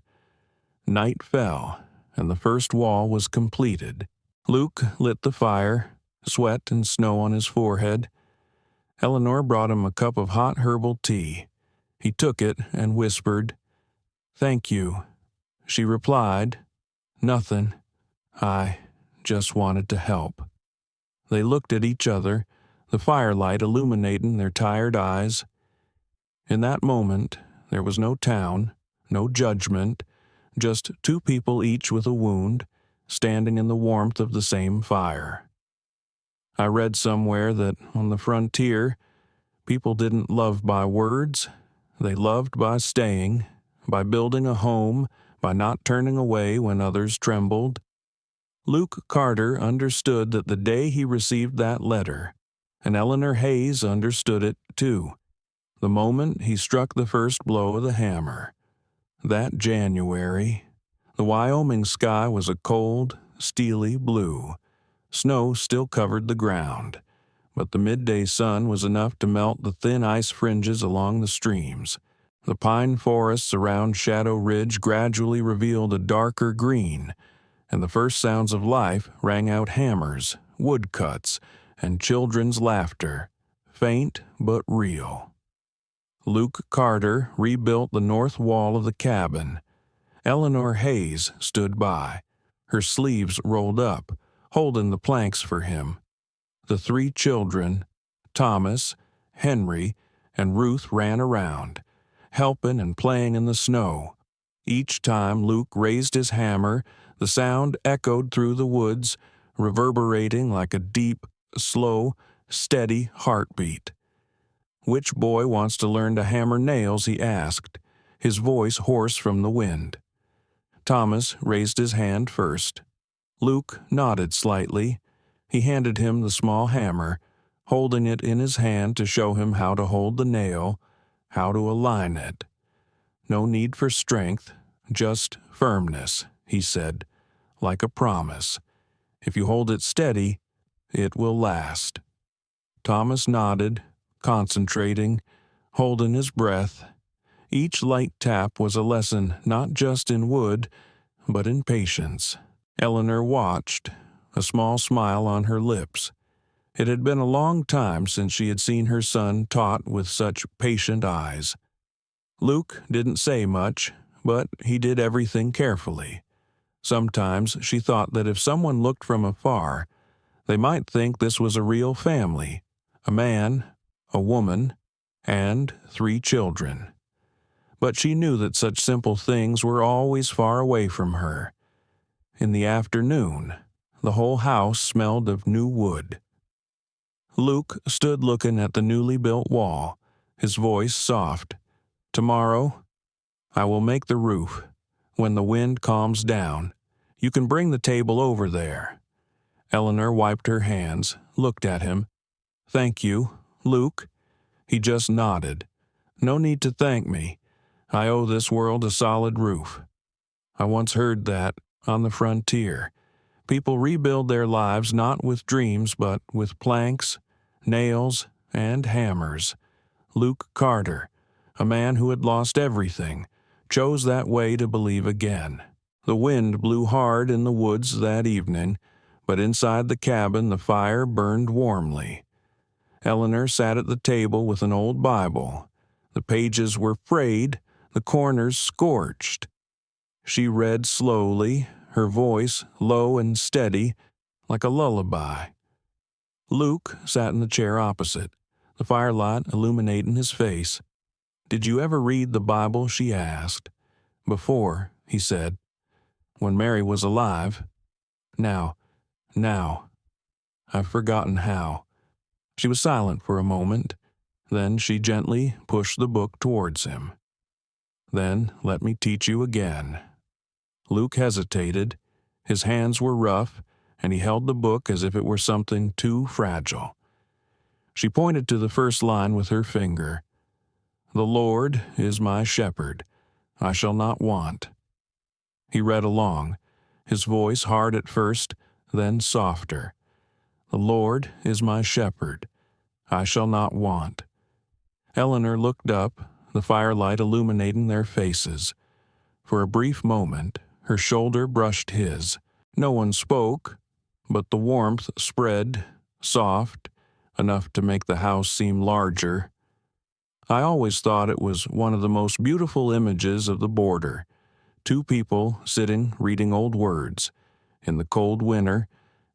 Night fell, and the first wall was completed. Luke lit the fire, sweat and snow on his forehead. Eleanor brought him a cup of hot herbal tea. He took it and whispered, "Thank you." She replied, "Nothing. I just wanted to help." They looked at each other, the firelight illuminating their tired eyes. In that moment, there was no town, no judgment, just 2 people each with a wound, standing in the warmth of the same fire. I read somewhere that on the frontier, people didn't love by words, they loved by staying, by building a home, by not turning away when others trembled. Luke Carter understood that the day he received that letter, and Eleanor Hayes understood it too, the moment he struck the first blow of the hammer. That January, the Wyoming sky was a cold, steely blue. Snow still covered the ground, but the midday sun was enough to melt the thin ice fringes along the streams. The pine forests around Shadow Ridge gradually revealed a darker green, and the first sounds of life rang out hammers, woodcuts, and children's laughter, faint but real. Luke Carter rebuilt the north wall of the cabin. Eleanor Hayes stood by, her sleeves rolled up, holding the planks for him. The three children, Thomas, Henry, and Ruth, ran around, helping and playing in the snow. Each time Luke raised his hammer, the sound echoed through the woods, reverberating like a deep, slow, steady heartbeat. "Which boy wants to learn to hammer nails?" he asked, his voice hoarse from the wind. Thomas raised his hand first. Luke nodded slightly. He handed him the small hammer, holding it in his hand to show him how to hold the nail, how to align it. "No need for strength, just firmness," he said, like a promise. "If you hold it steady, it will last." Thomas nodded, concentrating, holding his breath. Each light tap was a lesson not just in wood, but in patience. Eleanor watched, a small smile on her lips. It had been a long time since she had seen her son taught with such patient eyes. Luke didn't say much, but he did everything carefully. Sometimes she thought that if someone looked from afar, they might think this was a real family, a man, a woman, and 3 children. But she knew that such simple things were always far away from her. In the afternoon, the whole house smelled of new wood. Luke stood looking at the newly built wall, his voice soft. "Tomorrow, I will make the roof. When the wind calms down, you can bring the table over there." Eleanor wiped her hands, looked at him. "Thank you, Luke." He just nodded. "No need to thank me. I owe this world a solid roof." I once heard that, on the frontier, people rebuild their lives not with dreams but with planks, nails, and hammers. Luke Carter, a man who had lost everything, chose that way to believe again. The wind blew hard in the woods that evening, but inside the cabin the fire burned warmly. Eleanor sat at the table with an old Bible. The pages were frayed, the corners scorched. She read slowly, her voice low and steady, like a lullaby. Luke sat in the chair opposite, the firelight illuminating his face. "Did you ever read the Bible?" she asked. "Before," he said. "When Mary was alive. Now, I've forgotten how." She was silent for a moment. Then she gently pushed the book towards him. "Then let me teach you again." Luke hesitated. His hands were rough, and he held the book as if it were something too fragile. She pointed to the first line with her finger. "The Lord is my shepherd. I shall not want." He read along, his voice hard at first, then softer. "The Lord is my shepherd. I shall not want." Eleanor looked up, the firelight illuminating their faces. For a brief moment, her shoulder brushed his. No one spoke, but the warmth spread, soft, enough to make the house seem larger. I always thought it was one of the most beautiful images of the border. 2 people sitting reading old words, in the cold winter,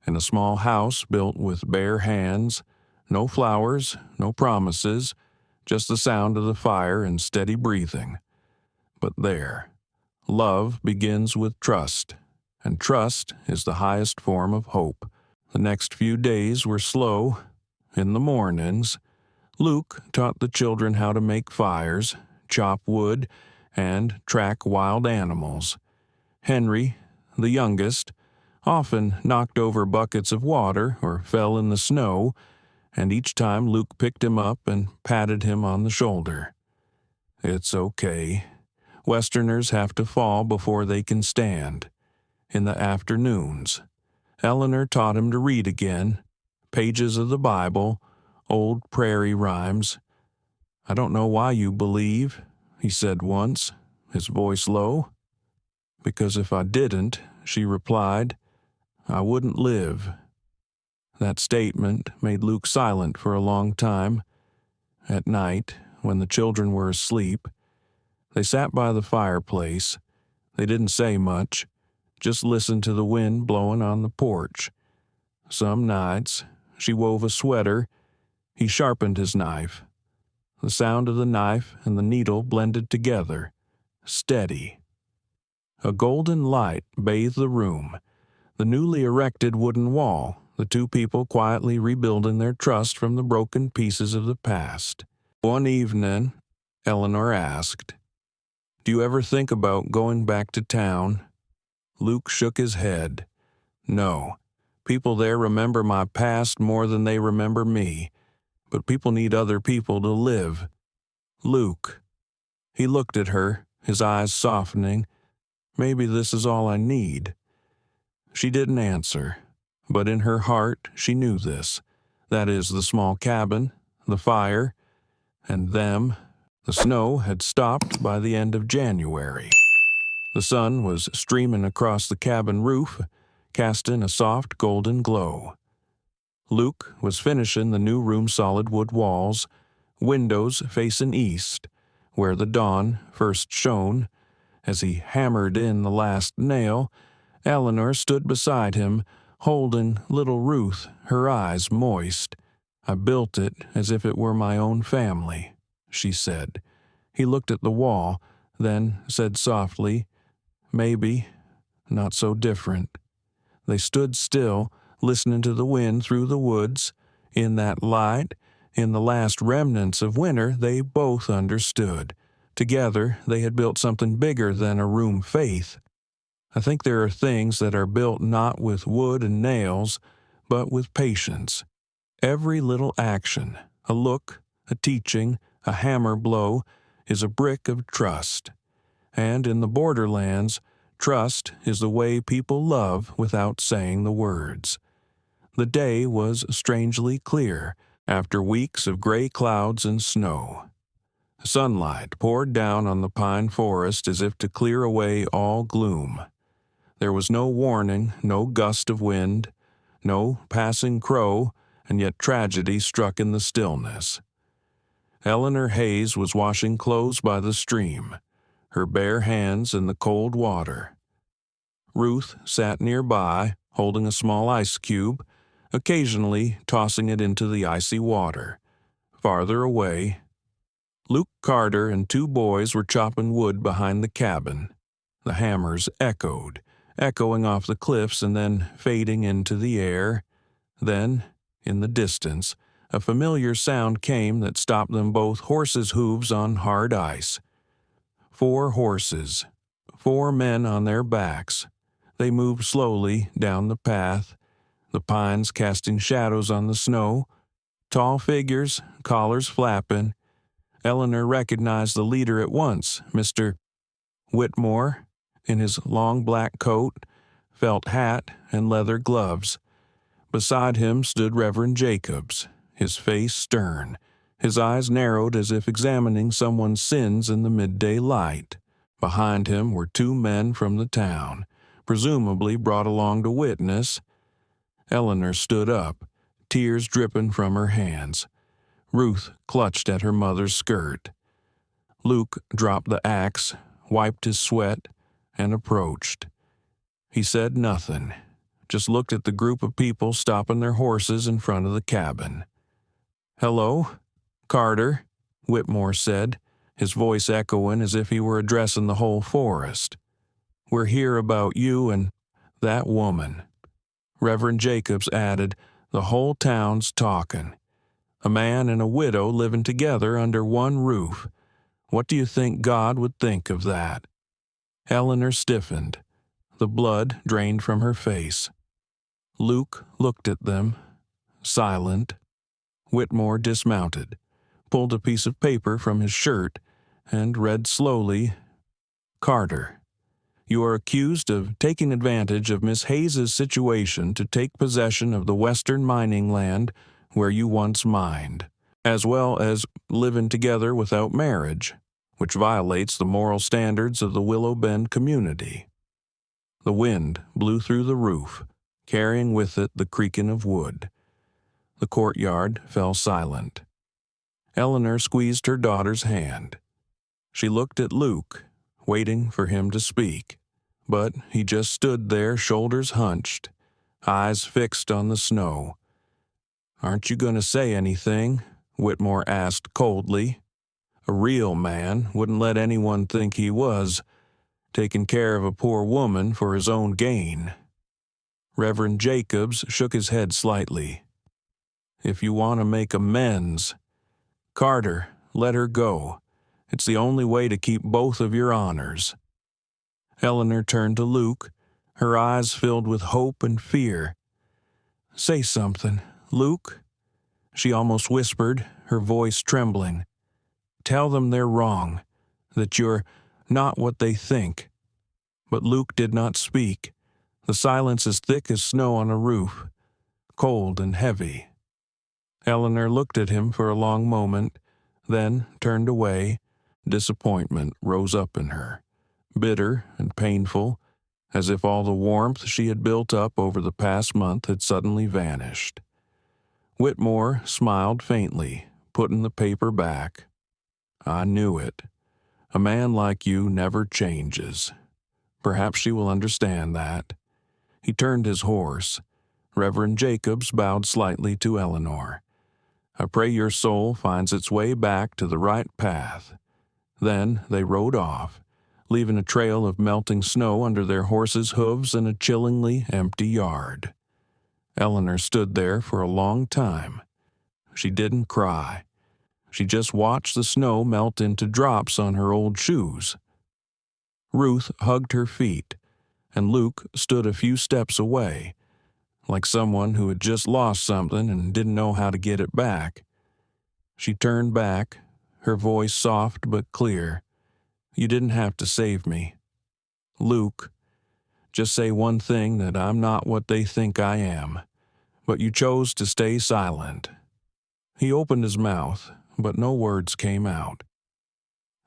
in a small house built with bare hands, no flowers, no promises, just the sound of the fire and steady breathing. But there, love begins with trust, and trust is the highest form of hope. The next few days were slow. In the mornings, Luke taught the children how to make fires, chop wood, and track wild animals. Henry, the youngest, often knocked over buckets of water or fell in the snow, and each time Luke picked him up and patted him on the shoulder. "It's okay. Westerners have to fall before they can stand." In the afternoons, Eleanor taught him to read again, pages of the Bible, old prairie rhymes. "I don't know why you believe," he said once, his voice low. "Because if I didn't," she replied, "I wouldn't live." That statement made Luke silent for a long time. At night, when the children were asleep, they sat by the fireplace. They didn't say much, just listened to the wind blowing on the porch. Some nights, she wove a sweater. He sharpened his knife. The sound of the knife and the needle blended together, steady. A golden light bathed the room, the newly erected wooden wall, the two people quietly rebuilding their trust from the broken pieces of the past. One evening, Eleanor asked, "Do you ever think about going back to town?" Luke shook his head. "No. People there remember my past more than they remember me, but people need other people to live." "Luke." He looked at her, his eyes softening. "Maybe this is all I need." She didn't answer, but in her heart she knew this. That is, the small cabin, the fire, and them. The snow had stopped by the end of January. The sun was streaming across the cabin roof, casting a soft golden glow. Luke was finishing the new room's solid wood walls, windows facing east, where the dawn first shone. As he hammered in the last nail, Eleanor stood beside him, holding little Ruth, her eyes moist. "I built it as if it were my own family," she said. He looked at the wall, then said softly, "Maybe not so different." They stood still, listening to the wind through the woods. In that light, in the last remnants of winter, they both understood. Together, they had built something bigger than a room faith. I think there are things that are built not with wood and nails, but with patience. Every little action, a look, a teaching, a hammer blow, is a brick of trust. And in the borderlands, trust is the way people love without saying the words. The day was strangely clear after weeks of gray clouds and snow. Sunlight poured down on the pine forest as if to clear away all gloom. There was no warning, no gust of wind, no passing crow, and yet tragedy struck in the stillness. Eleanor Hayes was washing clothes by the stream, her bare hands in the cold water. Ruth sat nearby, holding a small ice cube, occasionally tossing it into the icy water. Farther away, Luke Carter and two boys were chopping wood behind the cabin. The hammers echoing off the cliffs and then fading into the air. Then, in the distance, a familiar sound came that stopped them both, horses' hooves on hard ice. 4 horses, 4 men on their backs. They moved slowly down the path, the pines casting shadows on the snow, tall figures, collars flapping. Eleanor recognized the leader at once, Mr. Whitmore, in his long black coat, felt hat, and leather gloves. Beside him stood Reverend Jacobs, his face stern, his eyes narrowed as if examining someone's sins in the midday light. Behind him were 2 men from the town, presumably brought along to witness. Eleanor stood up, tears dripping from her hands. Ruth clutched at her mother's skirt. Luke dropped the axe, wiped his sweat, and approached. He said nothing, just looked at the group of people stopping their horses in front of the cabin. "Hello, Carter," Whitmore said, his voice echoing as if he were addressing the whole forest. "We're here about you and that woman." Reverend Jacobs added, "The whole town's talking. A man and a widow living together under one roof. What do you think God would think of that?" Eleanor stiffened. The blood drained from her face. Luke looked at them, silent. Whitmore dismounted, pulled a piece of paper from his shirt, and read slowly, "Carter, you are accused of taking advantage of Miss Hayes's situation to take possession of the western mining land where you once mined, as well as living together without marriage, which violates the moral standards of the Willow Bend community. The wind blew through the roof, carrying with it the creaking of wood. The courtyard fell silent. Eleanor squeezed her daughter's hand. She looked at Luke, waiting for him to speak, but he just stood there, shoulders hunched, eyes fixed on the snow. "Aren't you going to say anything?" Whitmore asked coldly. A real man wouldn't let anyone think he was, taking care of a poor woman for his own gain. Reverend Jacobs shook his head slightly. "If you want to make amends, Carter, let her go. It's the only way to keep both of your honors." Eleanor turned to Luke, her eyes filled with hope and fear. "Say something, Luke," she almost whispered, her voice trembling. "Tell them they're wrong, that you're not what they think." But Luke did not speak, the silence as thick as snow on a roof, cold and heavy. Eleanor looked at him for a long moment, then turned away. Disappointment rose up in her, bitter and painful, as if all the warmth she had built up over the past month had suddenly vanished. Whitmore smiled faintly, putting the paper back. "I knew it. A man like you never changes. Perhaps she will understand that." He turned his horse. Reverend Jacobs bowed slightly to Eleanor. "I pray your soul finds its way back to the right path." Then they rode off, leaving a trail of melting snow under their horses' hooves in a chillingly empty yard. Eleanor stood there for a long time. She didn't cry. She just watched the snow melt into drops on her old shoes. Ruth hugged her feet, and Luke stood a few steps away, like someone who had just lost something and didn't know how to get it back. She turned back, her voice soft but clear. "You didn't have to save me. Luke, just say one thing, that I'm not what they think I am. But you chose to stay silent." He opened his mouth, but no words came out.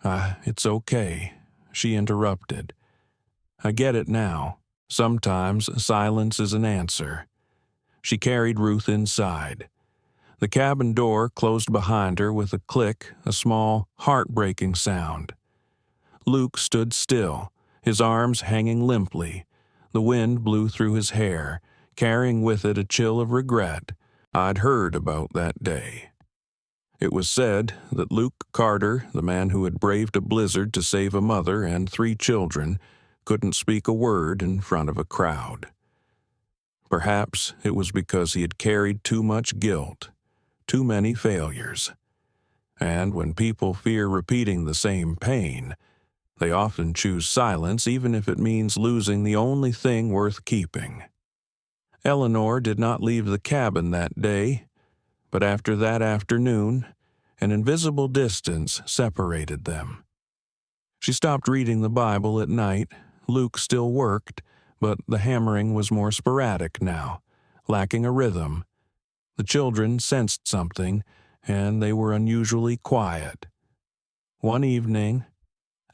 It's okay," she interrupted. "I get it now. Sometimes silence is an answer." She carried Ruth inside. The cabin door closed behind her with a click, a small, heartbreaking sound. Luke stood still, his arms hanging limply. The wind blew through his hair, carrying with it a chill of regret I'd heard about that day. It was said that Luke Carter, the man who had braved a blizzard to save a mother and 3 children, couldn't speak a word in front of a crowd. Perhaps it was because he had carried too much guilt, too many failures. And when people fear repeating the same pain, they often choose silence even if it means losing the only thing worth keeping. Eleanor did not leave the cabin that day, but after that afternoon, an invisible distance separated them. She stopped reading the Bible at night. Luke still worked, but the hammering was more sporadic now, lacking a rhythm. The children sensed something, and they were unusually quiet. One evening,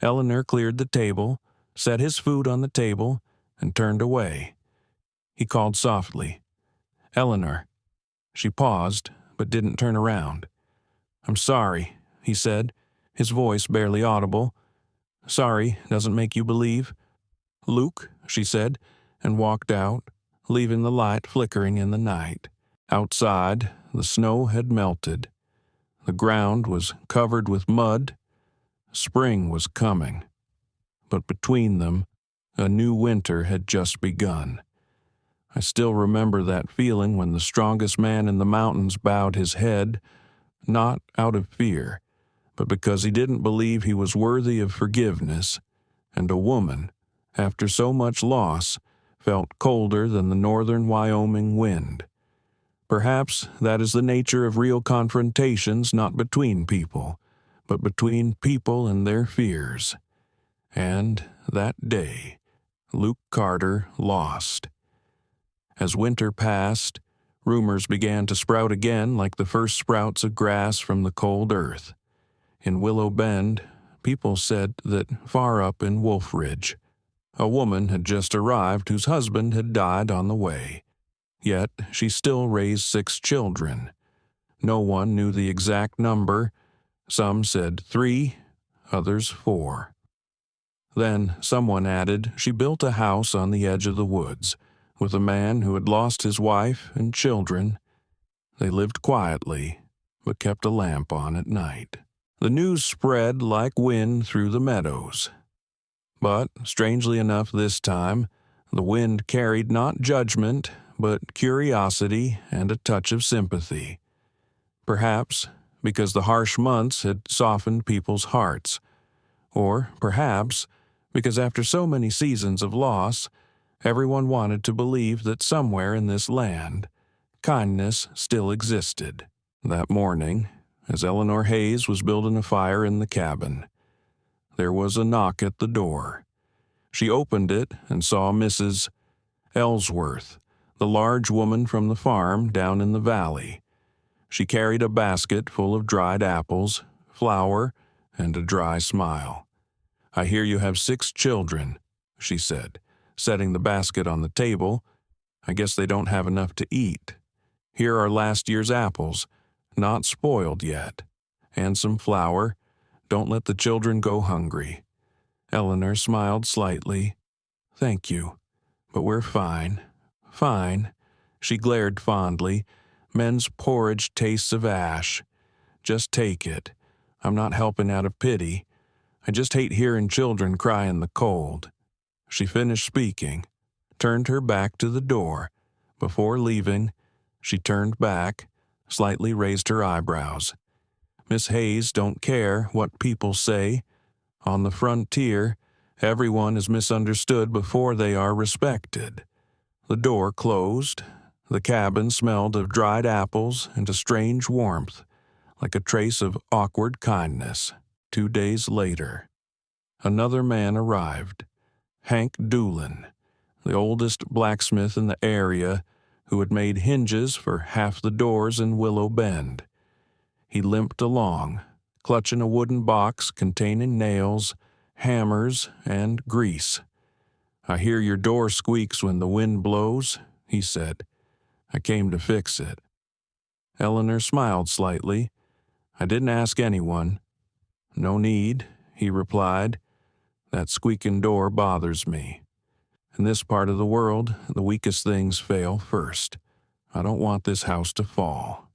Eleanor cleared the table, set his food on the table, and turned away. He called softly, "Eleanor." She paused, but didn't turn around. "I'm sorry," he said, his voice barely audible. "Sorry doesn't make you believe." "Luke," she said, and walked out, leaving the light flickering in the night. Outside, the snow had melted. The ground was covered with mud. Spring was coming. But between them, a new winter had just begun. I still remember that feeling when the strongest man in the mountains bowed his head, not out of fear, but because he didn't believe he was worthy of forgiveness, and a woman, after so much loss, felt colder than the northern Wyoming wind. Perhaps that is the nature of real confrontations, not between people, but between people and their fears. And that day, Luke Carter lost. As winter passed, Rumors began to sprout again like the first sprouts of grass from the cold earth. In Willow Bend, people said that far up in Wolf Ridge, a woman had just arrived whose husband had died on the way. Yet she still raised 6 children. No one knew the exact number. Some said 3, others 4. Then someone added she built a house on the edge of the woods with a man who had lost his wife and children. They lived quietly, but kept a lamp on at night. The news spread like wind through the meadows. But, strangely enough this time, the wind carried not judgment, but curiosity and a touch of sympathy. Perhaps because the harsh months had softened people's hearts, or perhaps because after so many seasons of loss, everyone wanted to believe that somewhere in this land, kindness still existed. That morning, as Eleanor Hayes was building a fire in the cabin, there was a knock at the door. She opened it and saw Mrs. Ellsworth, the large woman from the farm down in the valley. She carried a basket full of dried apples, flour, and a dry smile. "I hear you have 6 children," she said, setting the basket on the table. "I guess they don't have enough to eat. Here are last year's apples, not spoiled yet, and some flour. Don't let the children go hungry." Eleanor smiled slightly. "Thank you, but we're fine. Fine." She glared fondly. "Men's porridge tastes of ash. Just take it. I'm not helping out of pity. I just hate hearing children cry in the cold." She finished speaking, turned her back to the door. Before leaving, she turned back, slightly raised her eyebrows. "Miss Hayes don't care what people say. On the frontier, everyone is misunderstood before they are respected." The door closed. The cabin smelled of dried apples and a strange warmth, like a trace of awkward kindness. 2 days later, another man arrived, Hank Doolin, the oldest blacksmith in the area, who had made hinges for half the doors in Willow Bend. He limped along, clutching a wooden box containing nails, hammers, and grease. "I hear your door squeaks when the wind blows," he said. "I came to fix it." Eleanor smiled slightly. "I didn't ask anyone." "No need," he replied. "That squeaking door bothers me. In this part of the world, the weakest things fail first. I don't want this house to fall."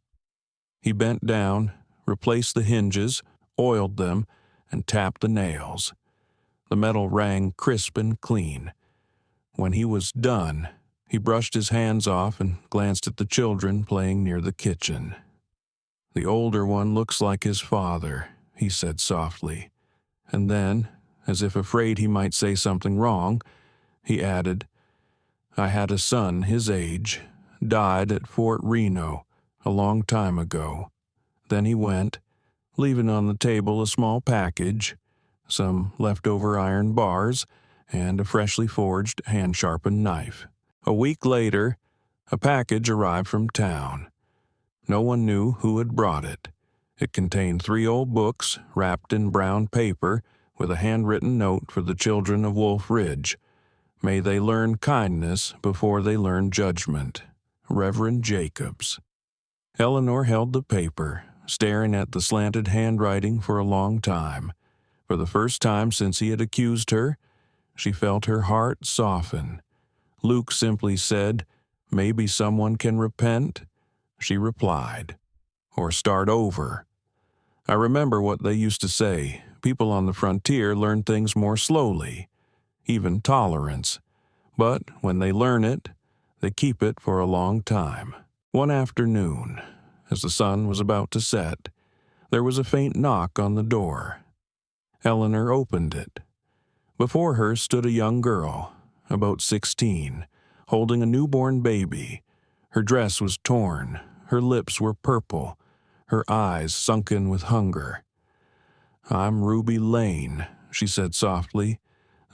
He bent down, replaced the hinges, oiled them, and tapped the nails. The metal rang crisp and clean. When he was done, he brushed his hands off and glanced at the children playing near the kitchen. "The older one looks like his father," he said softly. And then, as if afraid he might say something wrong, he added, "I had a son his age, died at Fort Reno a long time ago." Then he went, leaving on the table a small package, some leftover iron bars, and a freshly forged hand-sharpened knife. A week later, a package arrived from town. No one knew who had brought it. It contained 3 old books wrapped in brown paper with a handwritten note for the children of Wolf Ridge. "May they learn kindness before they learn judgment." Reverend Jacobs. Eleanor held the paper, staring at the slanted handwriting for a long time. For the first time since he had accused her, she felt her heart soften. Luke simply said, "Maybe someone can repent?" She replied, "Or start over." I remember what they used to say. People on the frontier learn things more slowly, even tolerance. But when they learn it, they keep it for a long time. One afternoon, as the sun was about to set, there was a faint knock on the door. Eleanor opened it. Before her stood a young girl, about 16, holding a newborn baby. Her dress was torn, her lips were purple, her eyes sunken with hunger. "I'm Ruby Lane," she said softly.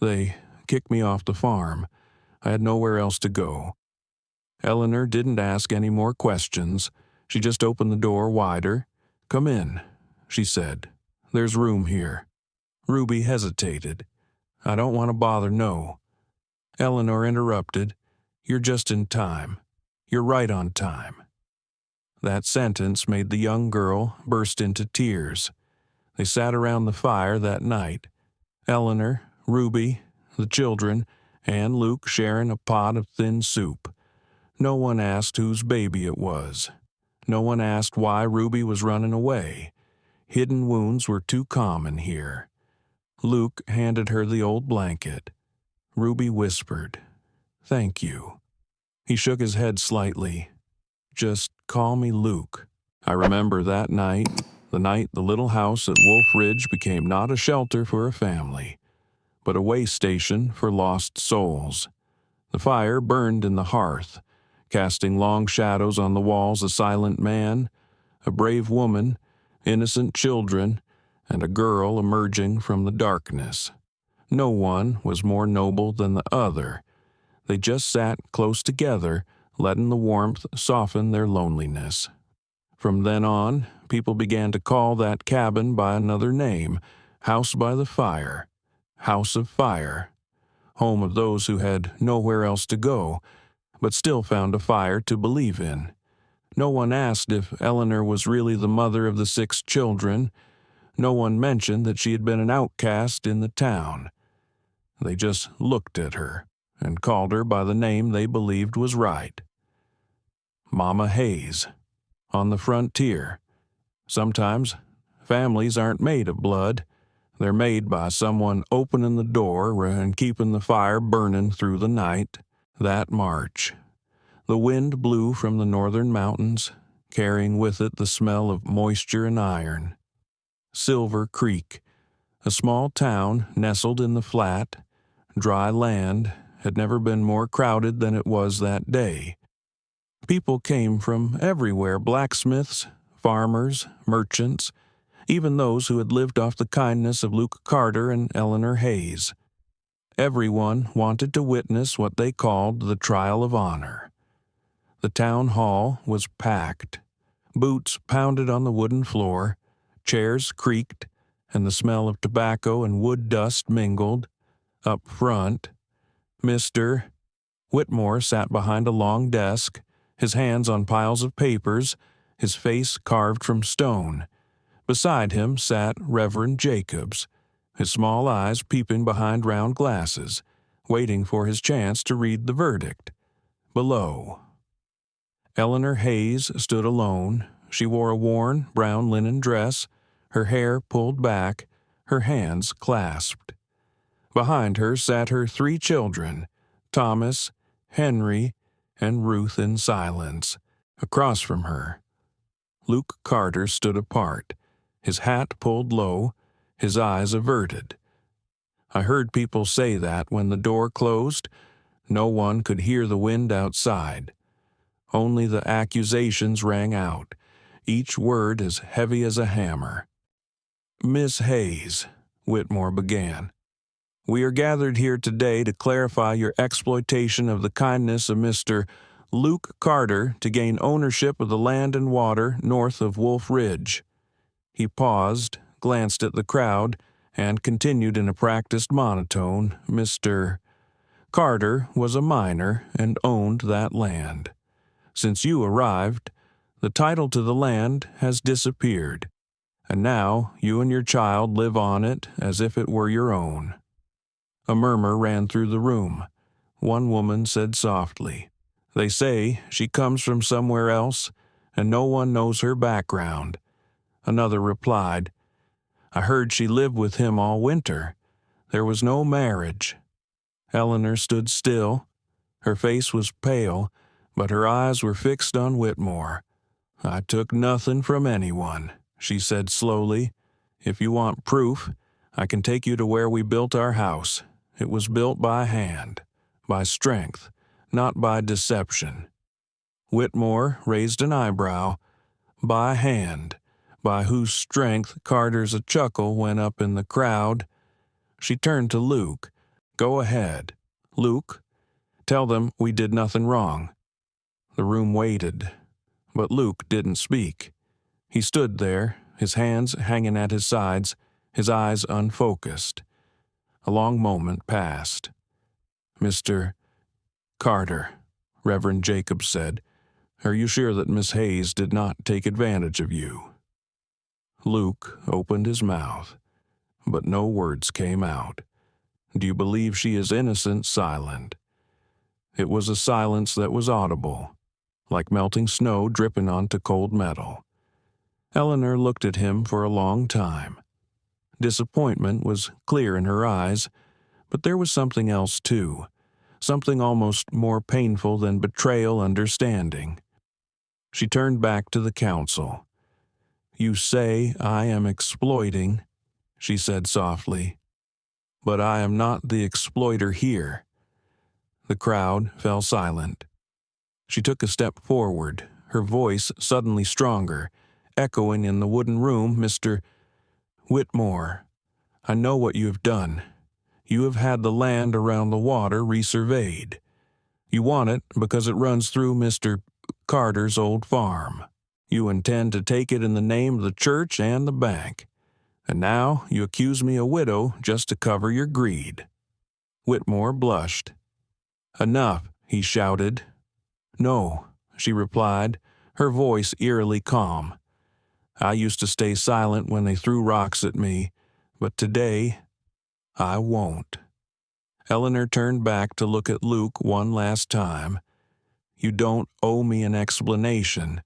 "They kicked me off the farm. I had nowhere else to go." Eleanor didn't ask any more questions. She just opened the door wider. "Come in," she said. "There's room here." Ruby hesitated. "I don't want to bother, no." Eleanor interrupted. "You're just in time. You're right on time." That sentence made the young girl burst into tears. They sat around the fire that night. Eleanor, Ruby, the children, and Luke sharing a pot of thin soup. No one asked whose baby it was. No one asked why Ruby was running away. Hidden wounds were too common here. Luke handed her the old blanket. Ruby whispered, "Thank you." He shook his head slightly. "Just call me Luke." I remember that night, the night the little house at Wolf Ridge became not a shelter for a family, but a way station for lost souls. The fire burned in the hearth, casting long shadows on the walls. A silent man, a brave woman, innocent children, and a girl emerging from the darkness. No one was more noble than the other. They just sat close together, letting the warmth soften their loneliness. From then on, people began to call that cabin by another name, House by the Fire, House of Fire, home of those who had nowhere else to go, but still found a fire to believe in. No one asked if Eleanor was really the mother of the 6 children. No one mentioned that she had been an outcast in the town. They just looked at her and called her by the name they believed was right. Mama Hayes, on the frontier. Sometimes families aren't made of blood. They're made by someone opening the door and keeping the fire burning through the night. That March, the wind blew from the northern mountains, carrying with it the smell of moisture and iron. Silver Creek, a small town nestled in the flat, dry land, had never been more crowded than it was that day. People came from everywhere, blacksmiths, farmers, merchants, even those who had lived off the kindness of Luke Carter and Eleanor Hayes. Everyone wanted to witness what they called the Trial of Honor. The town hall was packed. Boots pounded on the wooden floor, chairs creaked, and the smell of tobacco and wood dust mingled. Up front, Mr. Whitmore sat behind a long desk, his hands on piles of papers, his face carved from stone. Beside him sat Reverend Jacobs, his small eyes peeping behind round glasses, waiting for his chance to read the verdict. Below, Eleanor Hayes stood alone. She wore a worn brown linen dress, her hair pulled back, her hands clasped. Behind her sat her 3 children, Thomas, Henry, and Ruth in silence. Across from her, Luke Carter stood apart, his hat pulled low, his eyes averted. I heard people say that when the door closed, no one could hear the wind outside. Only the accusations rang out, each word as heavy as a hammer. "Miss Hayes," Whitmore began, "we are gathered here today to clarify your exploitation of the kindness of Mr. Luke Carter to gain ownership of the land and water north of Wolf Ridge." He paused, glanced at the crowd, and continued in a practiced monotone. "Mr. Carter was a miner and owned that land. Since you arrived, the title to the land has disappeared, and now you and your child live on it as if it were your own." A murmur ran through the room. One woman said softly, "They say she comes from somewhere else, and no one knows her background." Another replied, "I heard she lived with him all winter. There was no marriage." Eleanor stood still. Her face was pale, but her eyes were fixed on Whitmore. "I took nothing from anyone," she said slowly. "If you want proof, I can take you to where we built our house. It was built by hand, by strength, not by deception." Whitmore raised an eyebrow. "By hand, by whose strength?" Carter's a chuckle went up in the crowd. She turned to Luke. "Go ahead. Luke, tell them we did nothing wrong." The room waited, but Luke didn't speak. He stood there, his hands hanging at his sides, his eyes unfocused. A long moment passed. "Mr. Carter," Reverend Jacobs said, "are you sure that Miss Hayes did not take advantage of you?" Luke opened his mouth, but no words came out. "Do you believe she is innocent?" Silent. It was a silence that was audible, like melting snow dripping onto cold metal. Eleanor looked at him for a long time. Disappointment was clear in her eyes, but there was something else too, something almost more painful than betrayal understanding. She turned back to the council. "You say I am exploiting," she said softly, "but I am not the exploiter here." The crowd fell silent. She took a step forward, her voice suddenly stronger, echoing in the wooden room. "Mr. Whitmore, I know what you have done. You have had the land around the water resurveyed. You want it because it runs through Mr. Carter's old farm. You intend to take it in the name of the church and the bank. And now you accuse me a widow just to cover your greed." Whitmore blushed. "Enough," he shouted. "No," she replied, her voice eerily calm. "I used to stay silent when they threw rocks at me, but today I won't." Eleanor turned back to look at Luke one last time. "You don't owe me an explanation,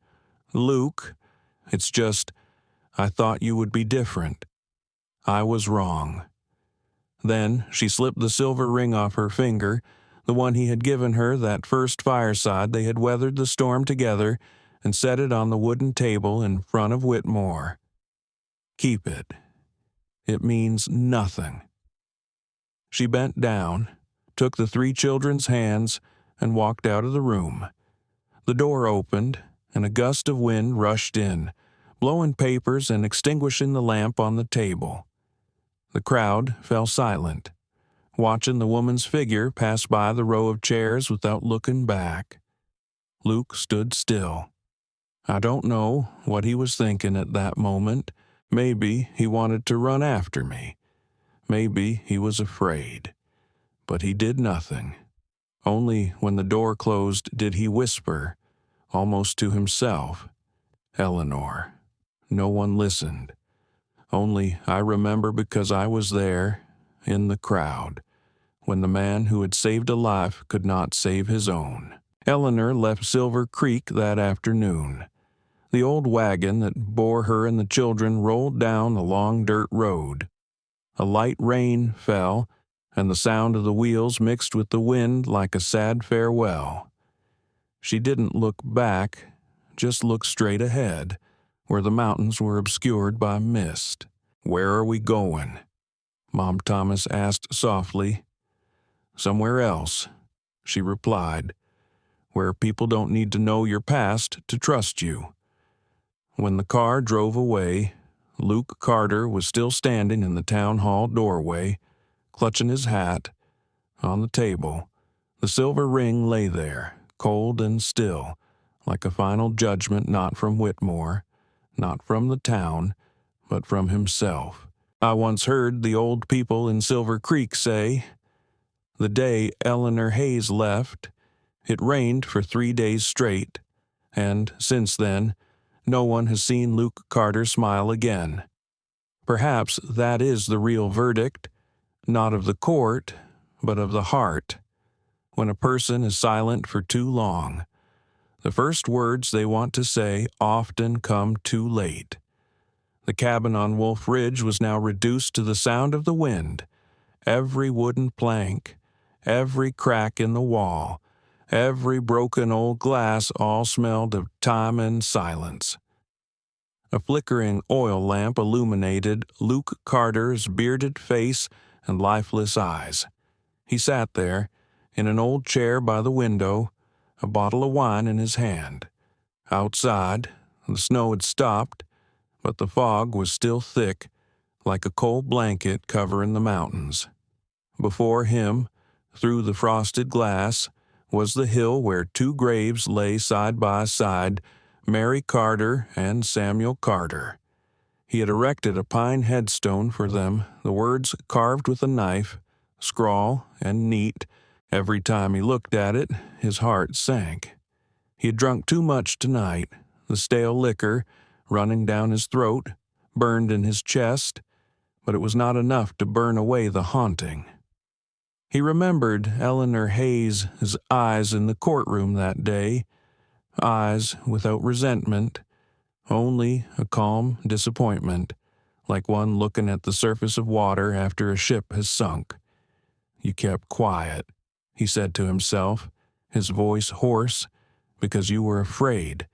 Luke. It's just, I thought you would be different. I was wrong." Then she slipped the silver ring off her finger, the one he had given her that first fireside they had weathered the storm together, and set it on the wooden table in front of Whitmore. "Keep it. It means nothing." She bent down, took the three children's hands, and walked out of the room. The door opened, and a gust of wind rushed in, blowing papers and extinguishing the lamp on the table. The crowd fell silent, watching the woman's figure pass by the row of chairs without looking back. Luke stood still. I don't know what he was thinking at that moment. Maybe he wanted to run after me. Maybe he was afraid. But he did nothing. Only when the door closed did he whisper, almost to himself, "Eleanor." No one listened. Only I remember because I was there, in the crowd, when the man who had saved a life could not save his own. Eleanor left Silver Creek that afternoon. The old wagon that bore her and the children rolled down the long dirt road. A light rain fell, and the sound of the wheels mixed with the wind like a sad farewell. She didn't look back, just looked straight ahead, where the mountains were obscured by mist. "Where are we going?" Mom Thomas asked softly. "Somewhere else," she replied, "where people don't need to know your past to trust you." When the car drove away, Luke Carter was still standing in the town hall doorway, clutching his hat. On the table, the silver ring lay there, cold and still, like a final judgment not from Whitmore, not from the town, but from himself. I once heard the old people in Silver Creek say, the day Eleanor Hayes left, it rained for 3 days straight, and since then, no one has seen Luke Carter smile again. Perhaps that is the real verdict, not of the court, but of the heart. When a person is silent for too long, the first words they want to say often come too late. The cabin on Wolf Ridge was now reduced to the sound of the wind. Every wooden plank, every crack in the wall, every broken old glass all smelled of time and silence. A flickering oil lamp illuminated Luke Carter's bearded face and lifeless eyes. He sat there, in an old chair by the window, a bottle of wine in his hand. Outside, the snow had stopped, but the fog was still thick, like a cold blanket covering the mountains. Before him, through the frosted glass, was the hill where two graves lay side by side, Mary Carter and Samuel Carter. He had erected a pine headstone for them, the words carved with a knife, scrawl and neat. Every time he looked at it, his heart sank. He had drunk too much tonight. The stale liquor, running down his throat, burned in his chest, but it was not enough to burn away the haunting. He remembered Eleanor Hayes' eyes in the courtroom that day, eyes without resentment, only a calm disappointment, like one looking at the surface of water after a ship has sunk. "You kept quiet," he said to himself, his voice hoarse, "because you were afraid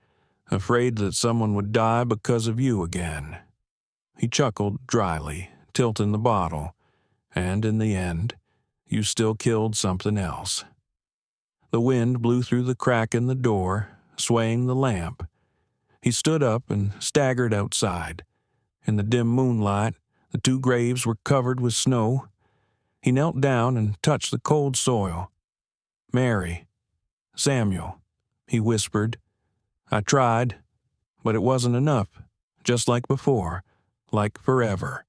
that someone would die because of you again." He chuckled dryly, tilting the bottle, and in the end, you still killed something else. The wind blew through the crack in the door, swaying the lamp. He stood up and staggered outside. In the dim moonlight, the two graves were covered with snow. He knelt down and touched the cold soil. "Mary, Samuel," he whispered. "I tried, but it wasn't enough, just like before, like forever."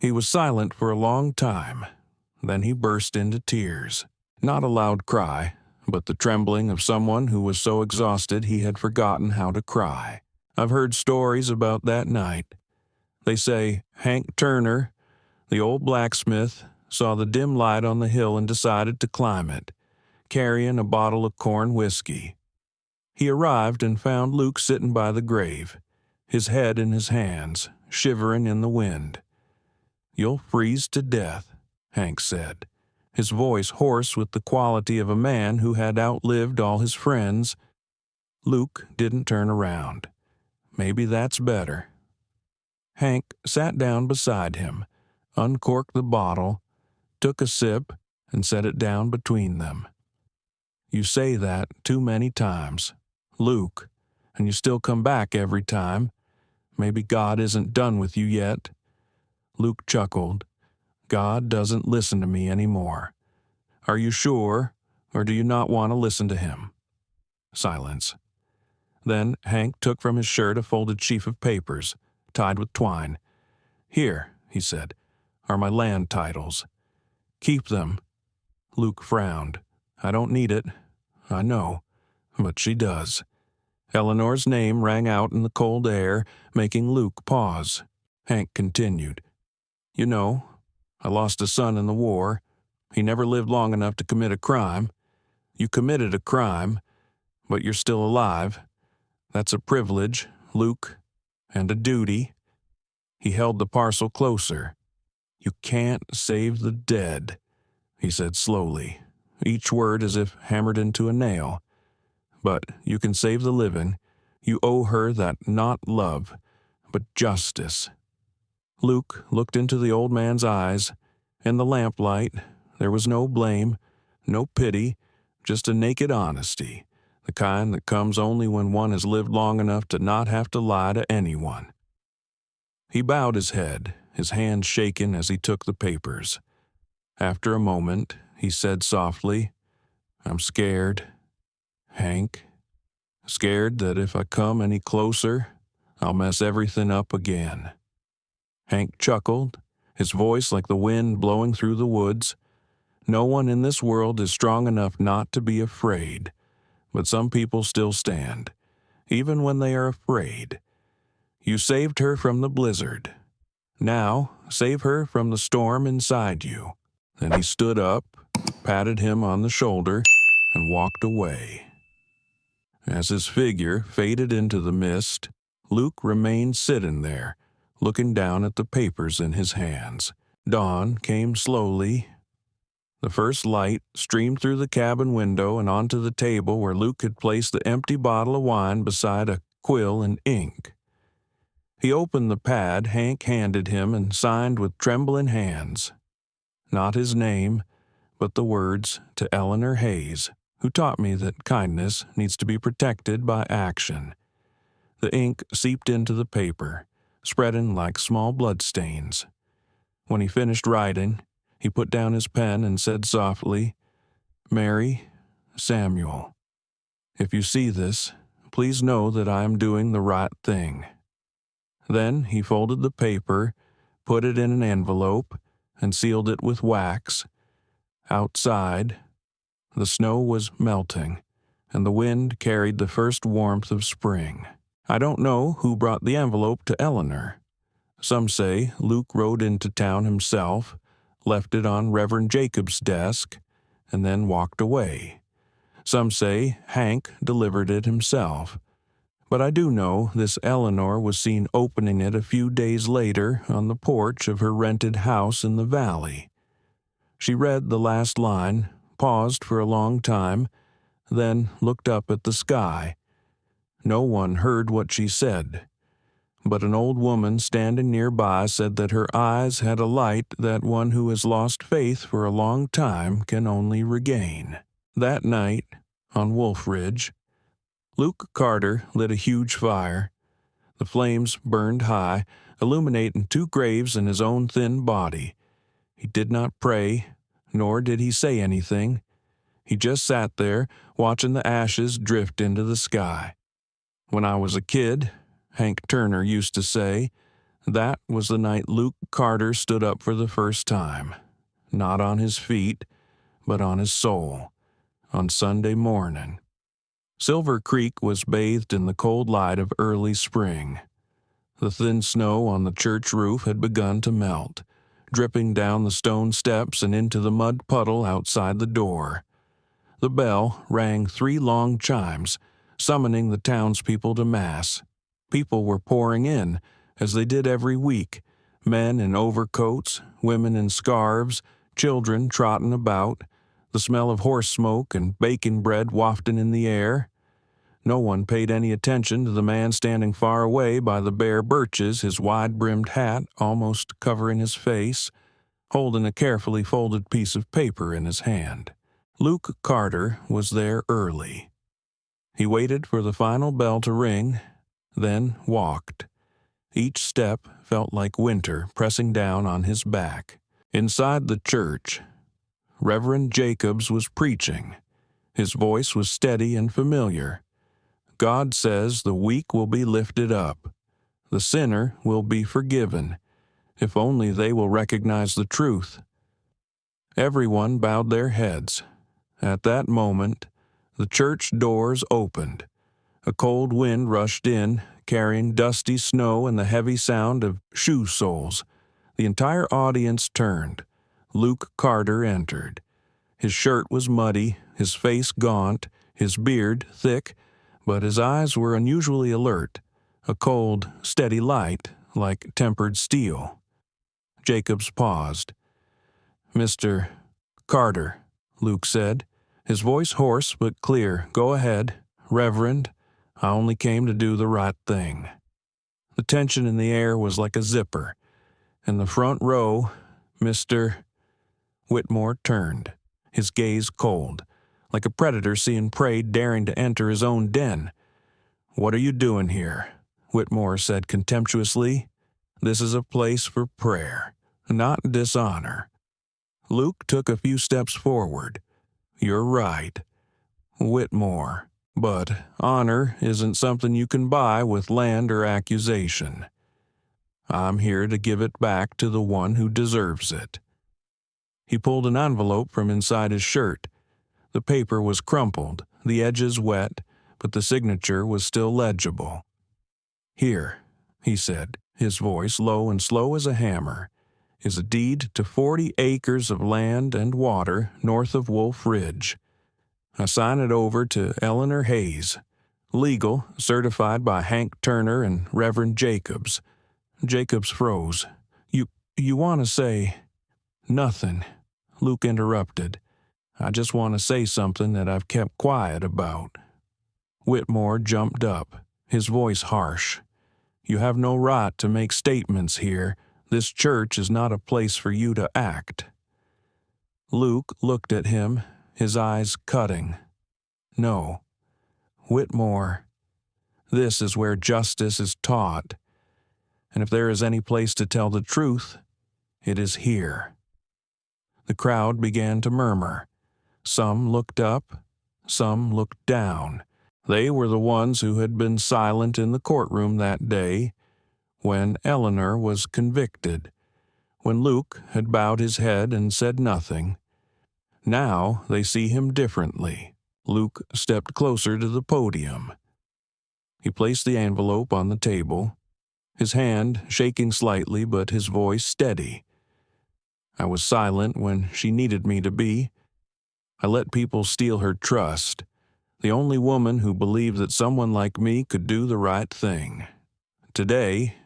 He was silent for a long time. Then he burst into tears. Not a loud cry, but the trembling of someone who was so exhausted he had forgotten how to cry. I've heard stories about that night. They say Hank Turner, the old blacksmith, saw the dim light on the hill and decided to climb it, carrying a bottle of corn whiskey. He arrived and found Luke sitting by the grave, his head in his hands, shivering in the wind. "You'll freeze to death," Hank said, his voice hoarse with the quality of a man who had outlived all his friends. Luke didn't turn around. Maybe that's better. Hank sat down beside him, uncorked the bottle, took a sip, and set it down between them. "You say that too many times, Luke, and you still come back every time. Maybe God isn't done with you yet." Luke chuckled. "God doesn't listen to me anymore. Are you sure, or do you not want to listen to him?" Silence. Then Hank took from his shirt a folded sheaf of papers, tied with twine. "Here," he said, "are my land titles. Keep them." Luke frowned. "I don't need it. I know, but she does." Eleanor's name rang out in the cold air, making Luke pause. Hank continued. "You know, I lost a son in the war. He never lived long enough to commit a crime. You committed a crime, but you're still alive. That's a privilege, Luke, and a duty." He held the parcel closer. "You can't save the dead," he said slowly, each word as if hammered into a nail. "But you can save the living. You owe her that not love, but justice." Luke looked into the old man's eyes. In the lamplight, there was no blame, no pity, just a naked honesty, the kind that comes only when one has lived long enough to not have to lie to anyone. He bowed his head, his hand shaken as he took the papers. After a moment, he said softly, "I'm scared, Hank. Scared that if I come any closer, I'll mess everything up again." Hank chuckled, his voice like the wind blowing through the woods. "No one in this world is strong enough not to be afraid, but some people still stand, even when they are afraid. You saved her from the blizzard. Now, save her from the storm inside you." Then he stood up, patted him on the shoulder, and walked away. As his figure faded into the mist, Luke remained sitting there, looking down at the papers in his hands. Dawn came slowly. The first light streamed through the cabin window and onto the table where Luke had placed the empty bottle of wine beside a quill and ink. He opened the pad Hank handed him and signed with trembling hands. Not his name, but the words to Eleanor Hayes, who taught me that kindness needs to be protected by action. The ink seeped into the paper, spreading like small bloodstains. When he finished writing, he put down his pen and said softly, "Mary, Samuel. If you see this, please know that I am doing the right thing. Then he folded the paper, put it in an envelope, and sealed it with wax. Outside, the snow was melting, and the wind carried the first warmth of spring. I don't know who brought the envelope to Eleanor. Some say Luke rode into town himself, left it on Reverend Jacob's desk, and then walked away. Some say Hank delivered it himself. But I do know this Eleanor was seen opening it a few days later on the porch of her rented house in the valley. She read the last line, paused for a long time, then looked up at the sky. No one heard what she said, but an old woman standing nearby said that her eyes had a light that one who has lost faith for a long time can only regain. That night, on Wolf Ridge, Luke Carter lit a huge fire. The flames burned high, illuminating 2 graves in his own thin body. He did not pray, nor did he say anything. He just sat there, watching the ashes drift into the sky. When I was a kid, Hank Turner used to say, that was the night Luke Carter stood up for the first time, not on his feet, but on his soul, on Sunday morning. Silver Creek was bathed in the cold light of early spring. The thin snow on the church roof had begun to melt, dripping down the stone steps and into the mud puddle outside the door. The bell rang 3 long chimes, summoning the townspeople to Mass. People were pouring in, as they did every week, men in overcoats, women in scarves, children trotting about, the smell of horse smoke and baking bread wafting in the air. No one paid any attention to the man standing far away by the bare birches, his wide-brimmed hat almost covering his face, holding a carefully folded piece of paper in his hand. Luke Carter was there early. He waited for the final bell to ring, then walked. Each step felt like winter pressing down on his back. Inside the church, Reverend Jacobs was preaching. His voice was steady and familiar. God says the weak will be lifted up. The sinner will be forgiven, if only they will recognize the truth. Everyone bowed their heads. At that moment, the church doors opened. A cold wind rushed in, carrying dusty snow and the heavy sound of shoe soles. The entire audience turned. Luke Carter entered. His shirt was muddy, his face gaunt, his beard thick, but his eyes were unusually alert, a cold, steady light like tempered steel. Jacobs paused. "Mr. Carter," Luke said, his voice hoarse but clear. "Go ahead, Reverend. I only came to do the right thing." The tension in the air was like a zipper. In the front row, Mr. Whitmore turned, his gaze cold, like a predator seeing prey daring to enter his own den. "What are you doing here?" Whitmore said contemptuously. "This is a place for prayer, not dishonor." Luke took a few steps forward. "You're right, Whitmore, but honor isn't something you can buy with land or accusation. I'm here to give it back to the one who deserves it." He pulled an envelope from inside his shirt. The paper was crumpled, the edges wet, but the signature was still legible. "Here," he said, his voice low and slow as a hammer, "is a deed to 40 acres of land and water north of Wolf Ridge. I sign it over to Eleanor Hayes, legal, certified by Hank Turner and Reverend Jacobs." Jacobs froze. You want to say—" "Nothing," Luke interrupted. "I just want to say something that I've kept quiet about." Whitmore jumped up, his voice harsh. "You have no right to make statements here. This church is not a place for you to act." Luke looked at him, his eyes cutting. "No, Whitmore, this is where justice is taught. And if there is any place to tell the truth, it is here." The crowd began to murmur. Some looked up, Some looked down. They were the ones who had been silent in the courtroom that day when Eleanor was convicted, when Luke had bowed his head and said nothing. Now they see him differently. Luke stepped closer to the podium. He placed the envelope on the table, his hand shaking slightly but his voice steady. I was silent when she needed me to be. I let people steal her trust, the only woman who believed that someone like me could do the right thing. Today,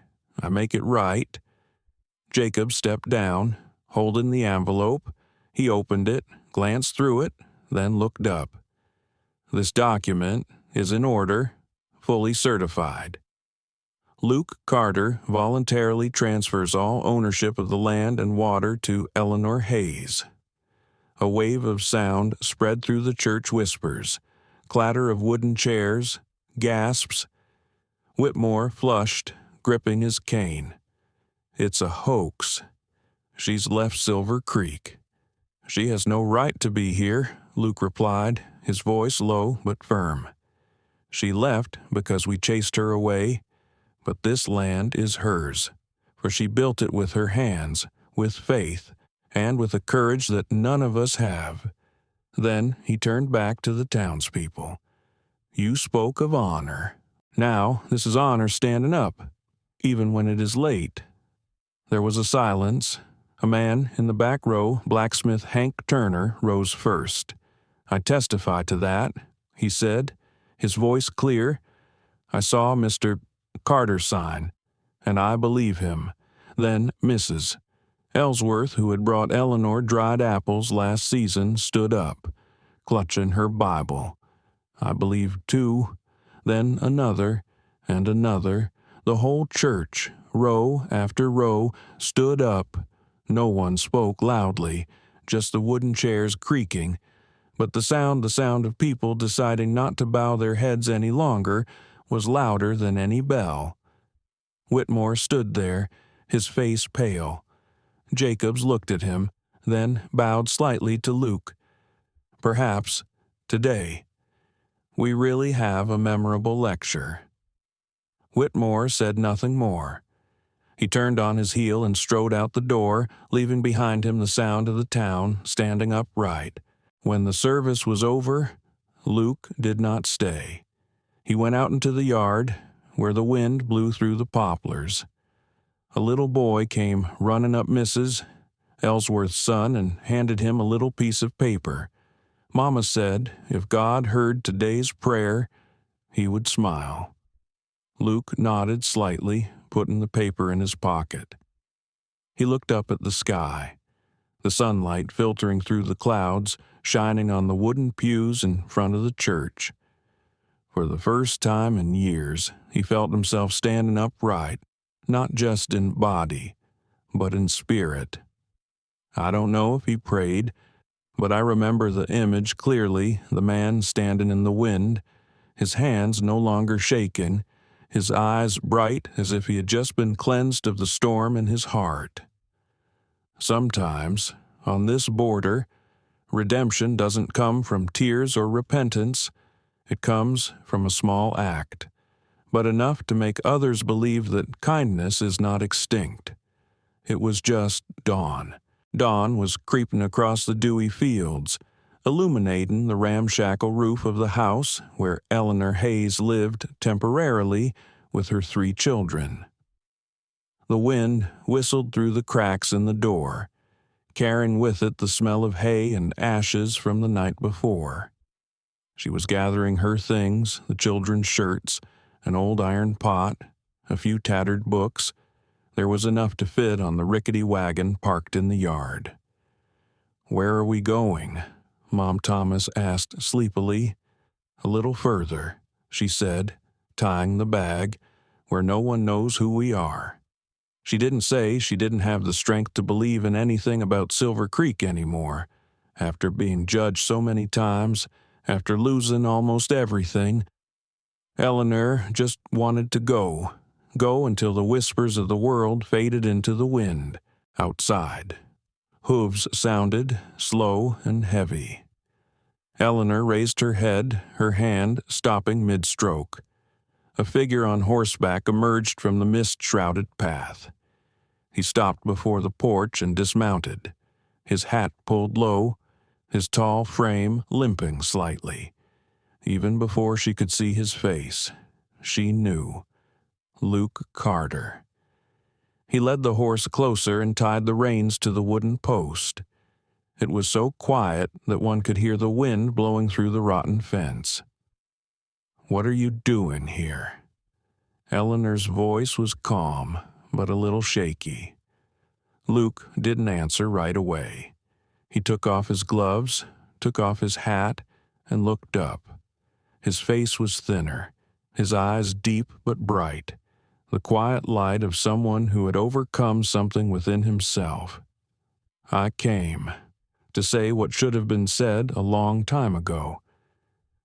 I make it right. Jacob stepped down, holding the envelope. He opened it, glanced through it, then looked up. This document is in order, fully certified. Luke Carter voluntarily transfers all ownership of the land and water to Eleanor Hayes. A wave of sound spread through the church whispers, clatter of wooden chairs, gasps. Whitmore flushed, gripping his cane. It's a hoax. She's left Silver Creek. She has no right to be here, Luke replied, his voice low but firm. She left because we chased her away, but this land is hers, for she built it with her hands, with faith, and with a courage that none of us have. Then he turned back to the townspeople. You spoke of honor. Now this is honor standing up, even when it is late. There was a silence. A man in the back row, blacksmith Hank Turner, rose first. I testify to that, he said, his voice clear. I saw Mr. Carter sign, and I believe him. Then Mrs. Ellsworth, who had brought Eleanor dried apples last season, stood up, clutching her Bible. I believed too. Then another, and another. The whole church, row after row, stood up. No one spoke loudly, just the wooden chairs creaking. But the sound of people deciding not to bow their heads any longer, was louder than any bell. Whitmore stood there, his face pale. Jacobs looked at him, then bowed slightly to Luke. Perhaps, today, we really have a memorable lecture. Whitmore said nothing more. He turned on his heel and strode out the door, leaving behind him the sound of the town standing upright. When the service was over, Luke did not stay. He went out into the yard, where the wind blew through the poplars. A little boy came running up Mrs. Ellsworth's son and handed him a little piece of paper. Mama said if God heard today's prayer, he would smile. Luke nodded slightly, putting the paper in his pocket. He looked up at the sky, the sunlight filtering through the clouds, shining on the wooden pews in front of the church. For the first time in years, he felt himself standing upright, not just in body, but in spirit. I don't know if he prayed, but I remember the image clearly, the man standing in the wind, his hands no longer shaking, his eyes bright as if he had just been cleansed of the storm in his heart. Sometimes, on this border, redemption doesn't come from tears or repentance. It comes from a small act, but enough to make others believe that kindness is not extinct. It was just dawn. Dawn was creeping across the dewy fields, illuminating the ramshackle roof of the house where Eleanor Hayes lived temporarily with her 3 children. The wind whistled through the cracks in the door, carrying with it the smell of hay and ashes from the night before. She was gathering her things, the children's shirts, an old iron pot, a few tattered books. There was enough to fit on the rickety wagon parked in the yard. "Where are we going?" Mom Thomas asked sleepily. "A little further," she said, tying the bag, "where no one knows who we are." She didn't say she didn't have the strength to believe in anything about Silver Creek anymore. After being judged so many times, after losing almost everything, Eleanor just wanted to go until the whispers of the world faded into the wind outside. Hooves sounded, slow and heavy. Eleanor raised her head, her hand stopping mid-stroke. A figure on horseback emerged from the mist-shrouded path. He stopped before the porch and dismounted, his hat pulled low, his tall frame limping slightly. Even before she could see his face, she knew. Luke Carter. He led the horse closer and tied the reins to the wooden post. It was so quiet that one could hear the wind blowing through the rotten fence. "What are you doing here?" Eleanor's voice was calm, but a little shaky. Luke didn't answer right away. He took off his gloves, took off his hat, and looked up. His face was thinner, his eyes deep but bright, the quiet light of someone who had overcome something within himself. "I came to say what should have been said a long time ago."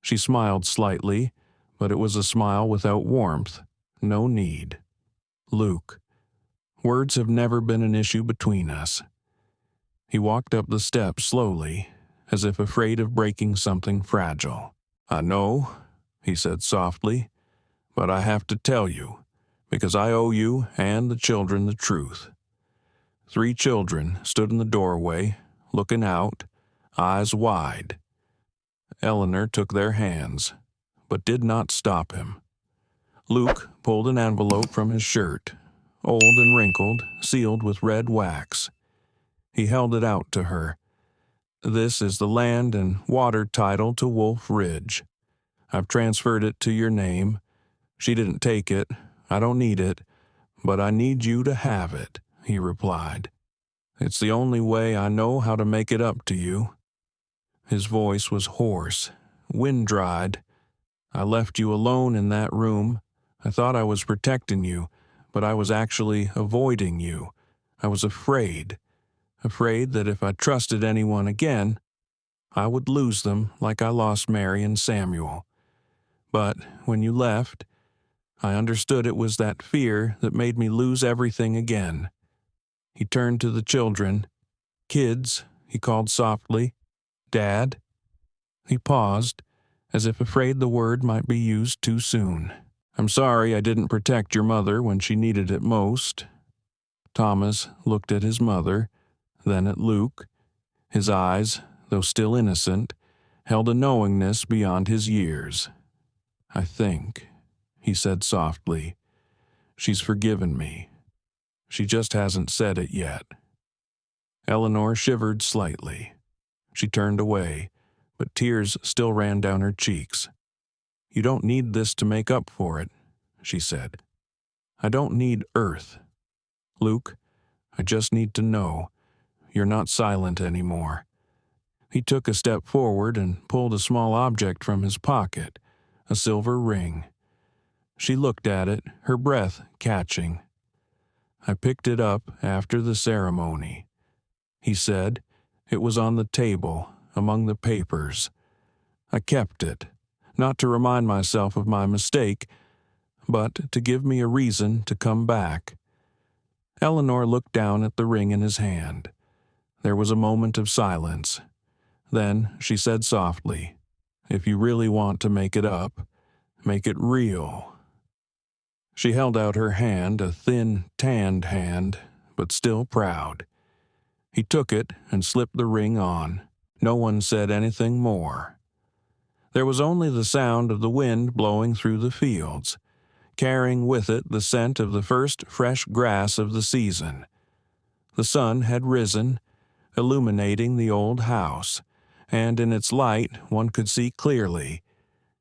She smiled slightly, but it was a smile without warmth, no need. "Luke, words have never been an issue between us." He walked up the steps slowly, as if afraid of breaking something fragile. "I know," he said softly, "but I have to tell you, because I owe you and the children the truth." 3 children stood in the doorway, looking out, eyes wide. Eleanor took their hands, but did not stop him. Luke pulled an envelope from his shirt, old and wrinkled, sealed with red wax. He held it out to her. "This is the land and water title to Wolf Ridge. I've transferred it to your name. She didn't take it. I don't need it, but I need you to have it," he replied. "It's the only way I know how to make it up to you." His voice was hoarse, wind-dried. "I left you alone in that room. I thought I was protecting you, but I was actually avoiding you. I was afraid that if I trusted anyone again, I would lose them like I lost Mary and Samuel. But when you left, I understood it was that fear that made me lose everything again." He turned to the children. "Kids," he called softly. "Dad?" He paused, as if afraid the word might be used too soon. "I'm sorry I didn't protect your mother when she needed it most." Thomas looked at his mother, then at Luke. His eyes, though still innocent, held a knowingness beyond his years. "I think," he said softly, "she's forgiven me. She just hasn't said it yet." Eleanor shivered slightly. She turned away, but tears still ran down her cheeks. "You don't need this to make up for it," she said. "I don't need earth. Luke, I just need to know you're not silent anymore." He took a step forward and pulled a small object from his pocket, a silver ring. She looked at it, her breath catching. "I picked it up after the ceremony," he said. "It was on the table, among the papers. I kept it, not to remind myself of my mistake, but to give me a reason to come back." Eleanor looked down at the ring in his hand. There was a moment of silence. Then she said softly, "If you really want to make it up, make it real." She held out her hand, a thin, tanned hand, but still proud. He took it and slipped the ring on. No one said anything more. There was only the sound of the wind blowing through the fields, carrying with it the scent of the first fresh grass of the season. The sun had risen, illuminating the old house, and in its light one could see clearly.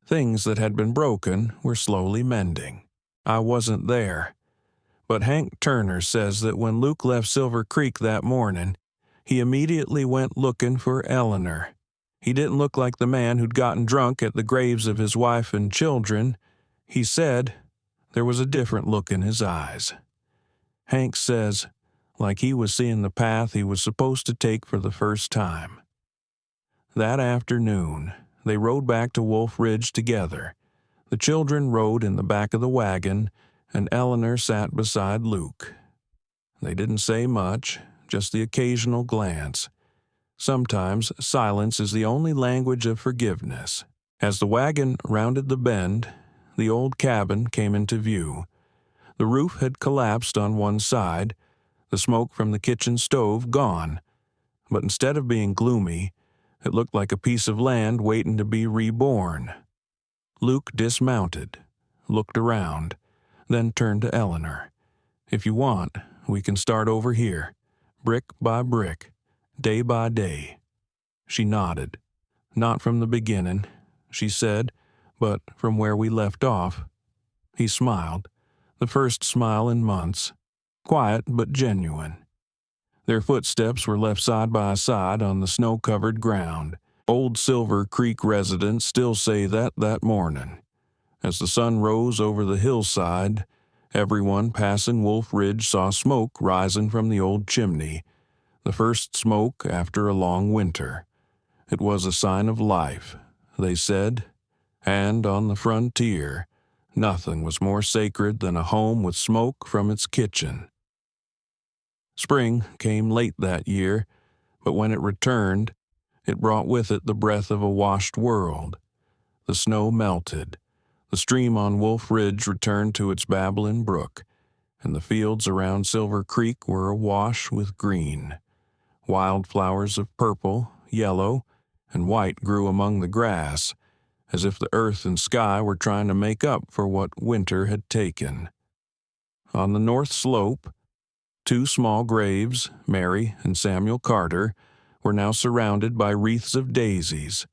Things that had been broken were slowly mending. I wasn't there, but Hank Turner says that when Luke left Silver Creek that morning, he immediately went looking for Eleanor. He didn't look like the man who'd gotten drunk at the graves of his wife and children. He said there was a different look in his eyes. Hank says, like he was seeing the path he was supposed to take for the first time. That afternoon, they rode back to Wolf Ridge together. The children rode in the back of the wagon, and Eleanor sat beside Luke. They didn't say much, just the occasional glance. Sometimes silence is the only language of forgiveness. As the wagon rounded the bend, the old cabin came into view. The roof had collapsed on one side, the smoke from the kitchen stove gone, but instead of being gloomy, it looked like a piece of land waiting to be reborn. Luke dismounted, looked around, then turned to Eleanor. "If you want, we can start over here, brick by brick, day by day." She nodded. "Not from the beginning," she said, "but from where we left off." He smiled, the first smile in months, quiet but genuine. Their footsteps were left side by side on the snow-covered ground. Old Silver Creek residents still say that morning. As the sun rose over the hillside, everyone passing Wolf Ridge saw smoke rising from the old chimney, the first smoke after a long winter. It was a sign of life, they said, and on the frontier, nothing was more sacred than a home with smoke from its kitchen. Spring came late that year, but when it returned, it brought with it the breath of a washed world. The snow melted, the stream on Wolf Ridge returned to its babbling brook, and the fields around Silver Creek were awash with green. Wildflowers of purple, yellow, and white grew among the grass, as if the earth and sky were trying to make up for what winter had taken. On the north slope, 2 small graves, Mary and Samuel Carter, were now surrounded by wreaths of daisies.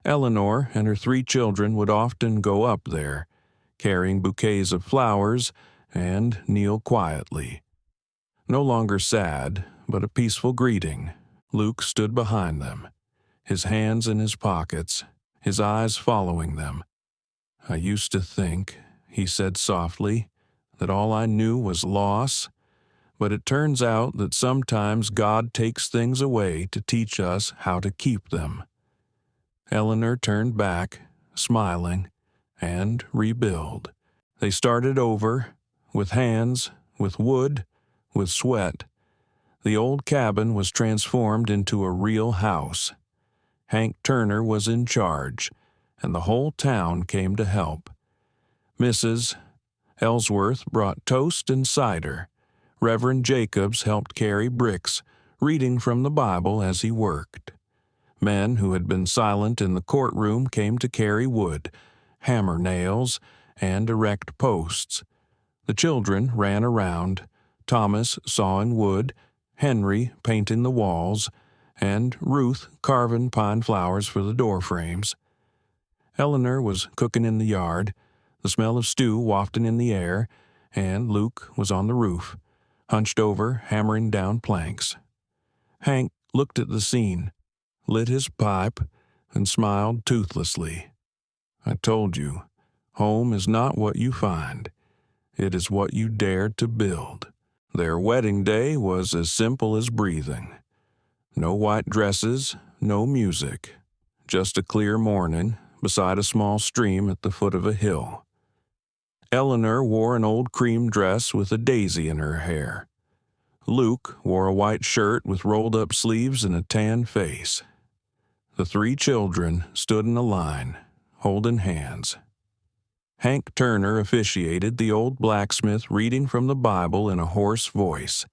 Eleanor and her 3 children would often go up there, carrying bouquets of flowers, and kneel quietly. No longer sad, but a peaceful greeting, Luke stood behind them, his hands in his pockets, his eyes following them. "I used to think," he said softly, "that all I knew was loss, but it turns out that sometimes God takes things away to teach us how to keep them." Eleanor turned back, smiling, and rebuild. They started over, with hands, with wood, with sweat. The old cabin was transformed into a real house. Hank Turner was in charge, and the whole town came to help. Mrs. Ellsworth brought toast and cider. Reverend Jacobs helped carry bricks, reading from the Bible as he worked. Men who had been silent in the courtroom came to carry wood, hammer nails, and erect posts. The children ran around, Thomas sawing wood, Henry painting the walls, and Ruth carving pine flowers for the door frames. Eleanor was cooking in the yard, the smell of stew wafting in the air, and Luke was on the roof, hunched over, hammering down planks. Hank looked at the scene, lit his pipe, and smiled toothlessly. "I told you, home is not what you find. It is what you dare to build." Their wedding day was as simple as breathing. No white dresses, no music, just a clear morning beside a small stream at the foot of a hill. Eleanor wore an old cream dress with a daisy in her hair. Luke wore a white shirt with rolled-up sleeves and a tan face. The 3 children stood in a line, holding hands. Hank Turner officiated, the old blacksmith reading from the Bible in a hoarse voice,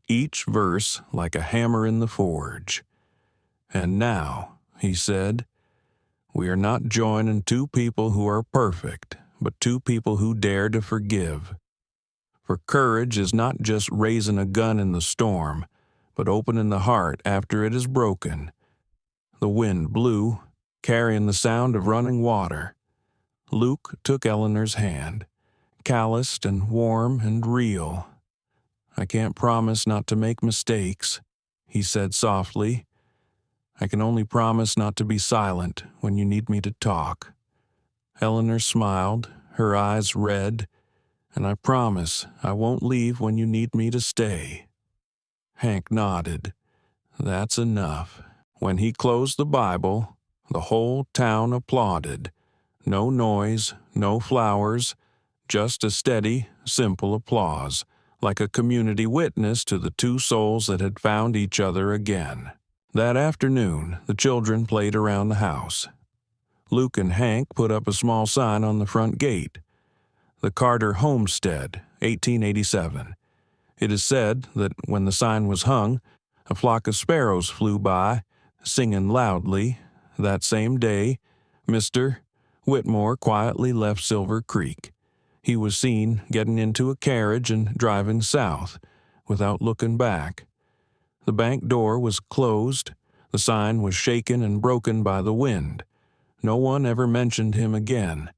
each verse like a hammer in the forge. "And now," he said, "we are not joining 2 people who are perfect, but 2 people who dare to forgive. For courage is not just raising a gun in the storm, but opening the heart after it is broken." The wind blew, carrying the sound of running water. Luke took Eleanor's hand, calloused and warm and real. "I can't promise not to make mistakes," he said softly. "I can only promise not to be silent when you need me to talk." Eleanor smiled, her eyes red. "And I promise I won't leave when you need me to stay." Hank nodded. "That's enough." When he closed the Bible, the whole town applauded. No noise, no flowers, just a steady, simple applause, like a community witness to the 2 souls that had found each other again. That afternoon, the children played around the house. Luke and Hank put up a small sign on the front gate. The Carter Homestead, 1887. It is said that when the sign was hung, a flock of sparrows flew by, singing loudly. That same day, Mr. Whitmore quietly left Silver Creek. He was seen getting into a carriage and driving south, without looking back. The bank door was closed. The sign was shaken and broken by the wind. No one ever mentioned him again.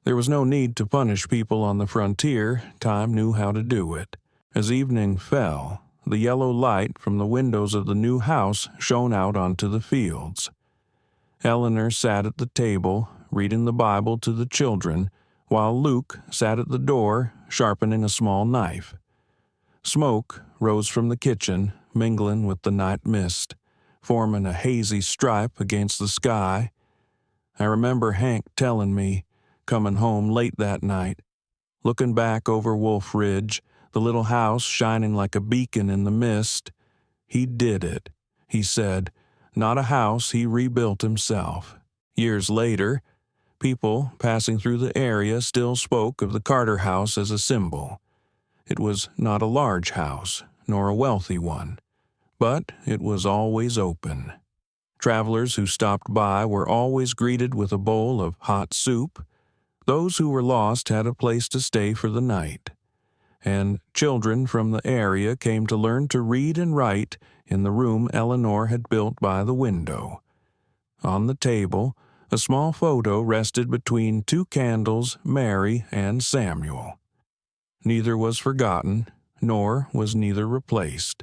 There was no need to punish people on the frontier. Time knew how to do it. As evening fell, the yellow light from the windows of the new house shone out onto the fields. Eleanor sat at the table, reading the Bible to the children, while Luke sat at the door, sharpening a small knife. Smoke rose from the kitchen, mingling with the night mist, forming a hazy stripe against the sky. I remember Hank telling me, coming home late that night, looking back over Wolf Ridge, the little house shining like a beacon in the mist. He did it, he said, not a house he rebuilt himself. Years later, people passing through the area still spoke of the Carter house as a symbol. It was not a large house, nor a wealthy one, but it was always open. Travelers who stopped by were always greeted with a bowl of hot soup. Those who were lost had a place to stay for the night. And children from the area came to learn to read and write in the room Eleanor had built by the window. On the table, a small photo rested between two candles, Mary and Samuel. Neither was forgotten, nor was neither replaced.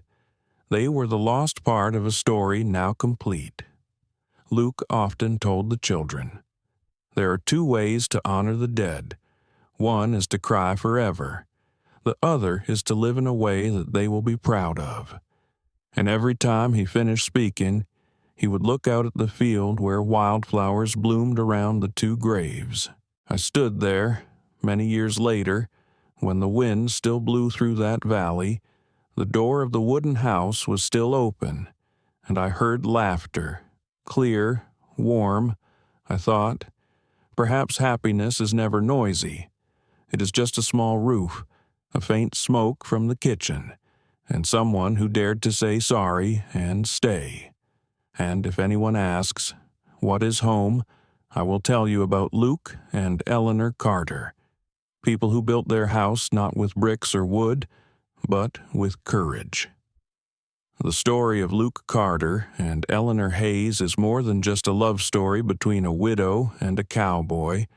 They were the lost part of a story now complete. Luke often told the children, "There are two ways to honor the dead. One is to cry forever. The other is to live in a way that they will be proud of." And every time he finished speaking, he would look out at the field where wildflowers bloomed around the two graves. I stood there, many years later, when the wind still blew through that valley. The door of the wooden house was still open, and I heard laughter, clear, warm. I thought, perhaps happiness is never noisy. It is just a small roof, a faint smoke from the kitchen, and someone who dared to say sorry and stay. And if anyone asks, what is home, I will tell you about Luke and Eleanor Carter, people who built their house not with bricks or wood, but with courage. The story of Luke Carter and Eleanor Hayes is more than just a love story between a widow and a cowboy.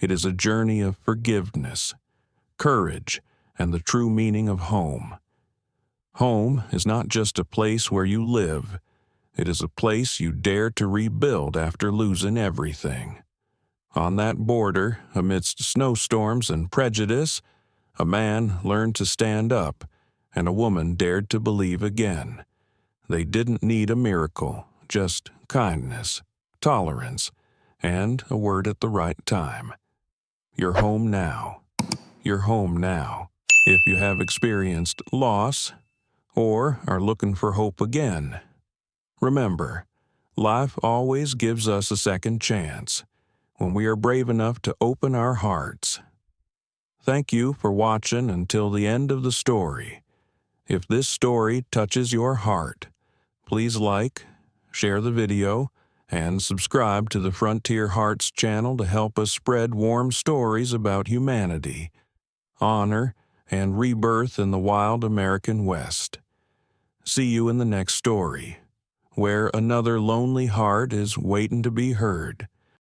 It is a journey of forgiveness, courage, and the true meaning of home. Home is not just a place where you live. It is a place you dare to rebuild after losing everything. On that border, amidst snowstorms and prejudice, a man learned to stand up, and a woman dared to believe again. They didn't need a miracle, just kindness, tolerance, and a word at the right time. You're home now. You're home now. If you have experienced loss or are looking for hope again, remember, life always gives us a second chance when we are brave enough to open our hearts. Thank you for watching until the end of the story. If this story touches your heart, please like, share the video, and subscribe to the Frontier Hearts channel to help us spread warm stories about humanity, honor, and rebirth in the wild American West. See you in the next story, where another lonely heart is waiting to be heard.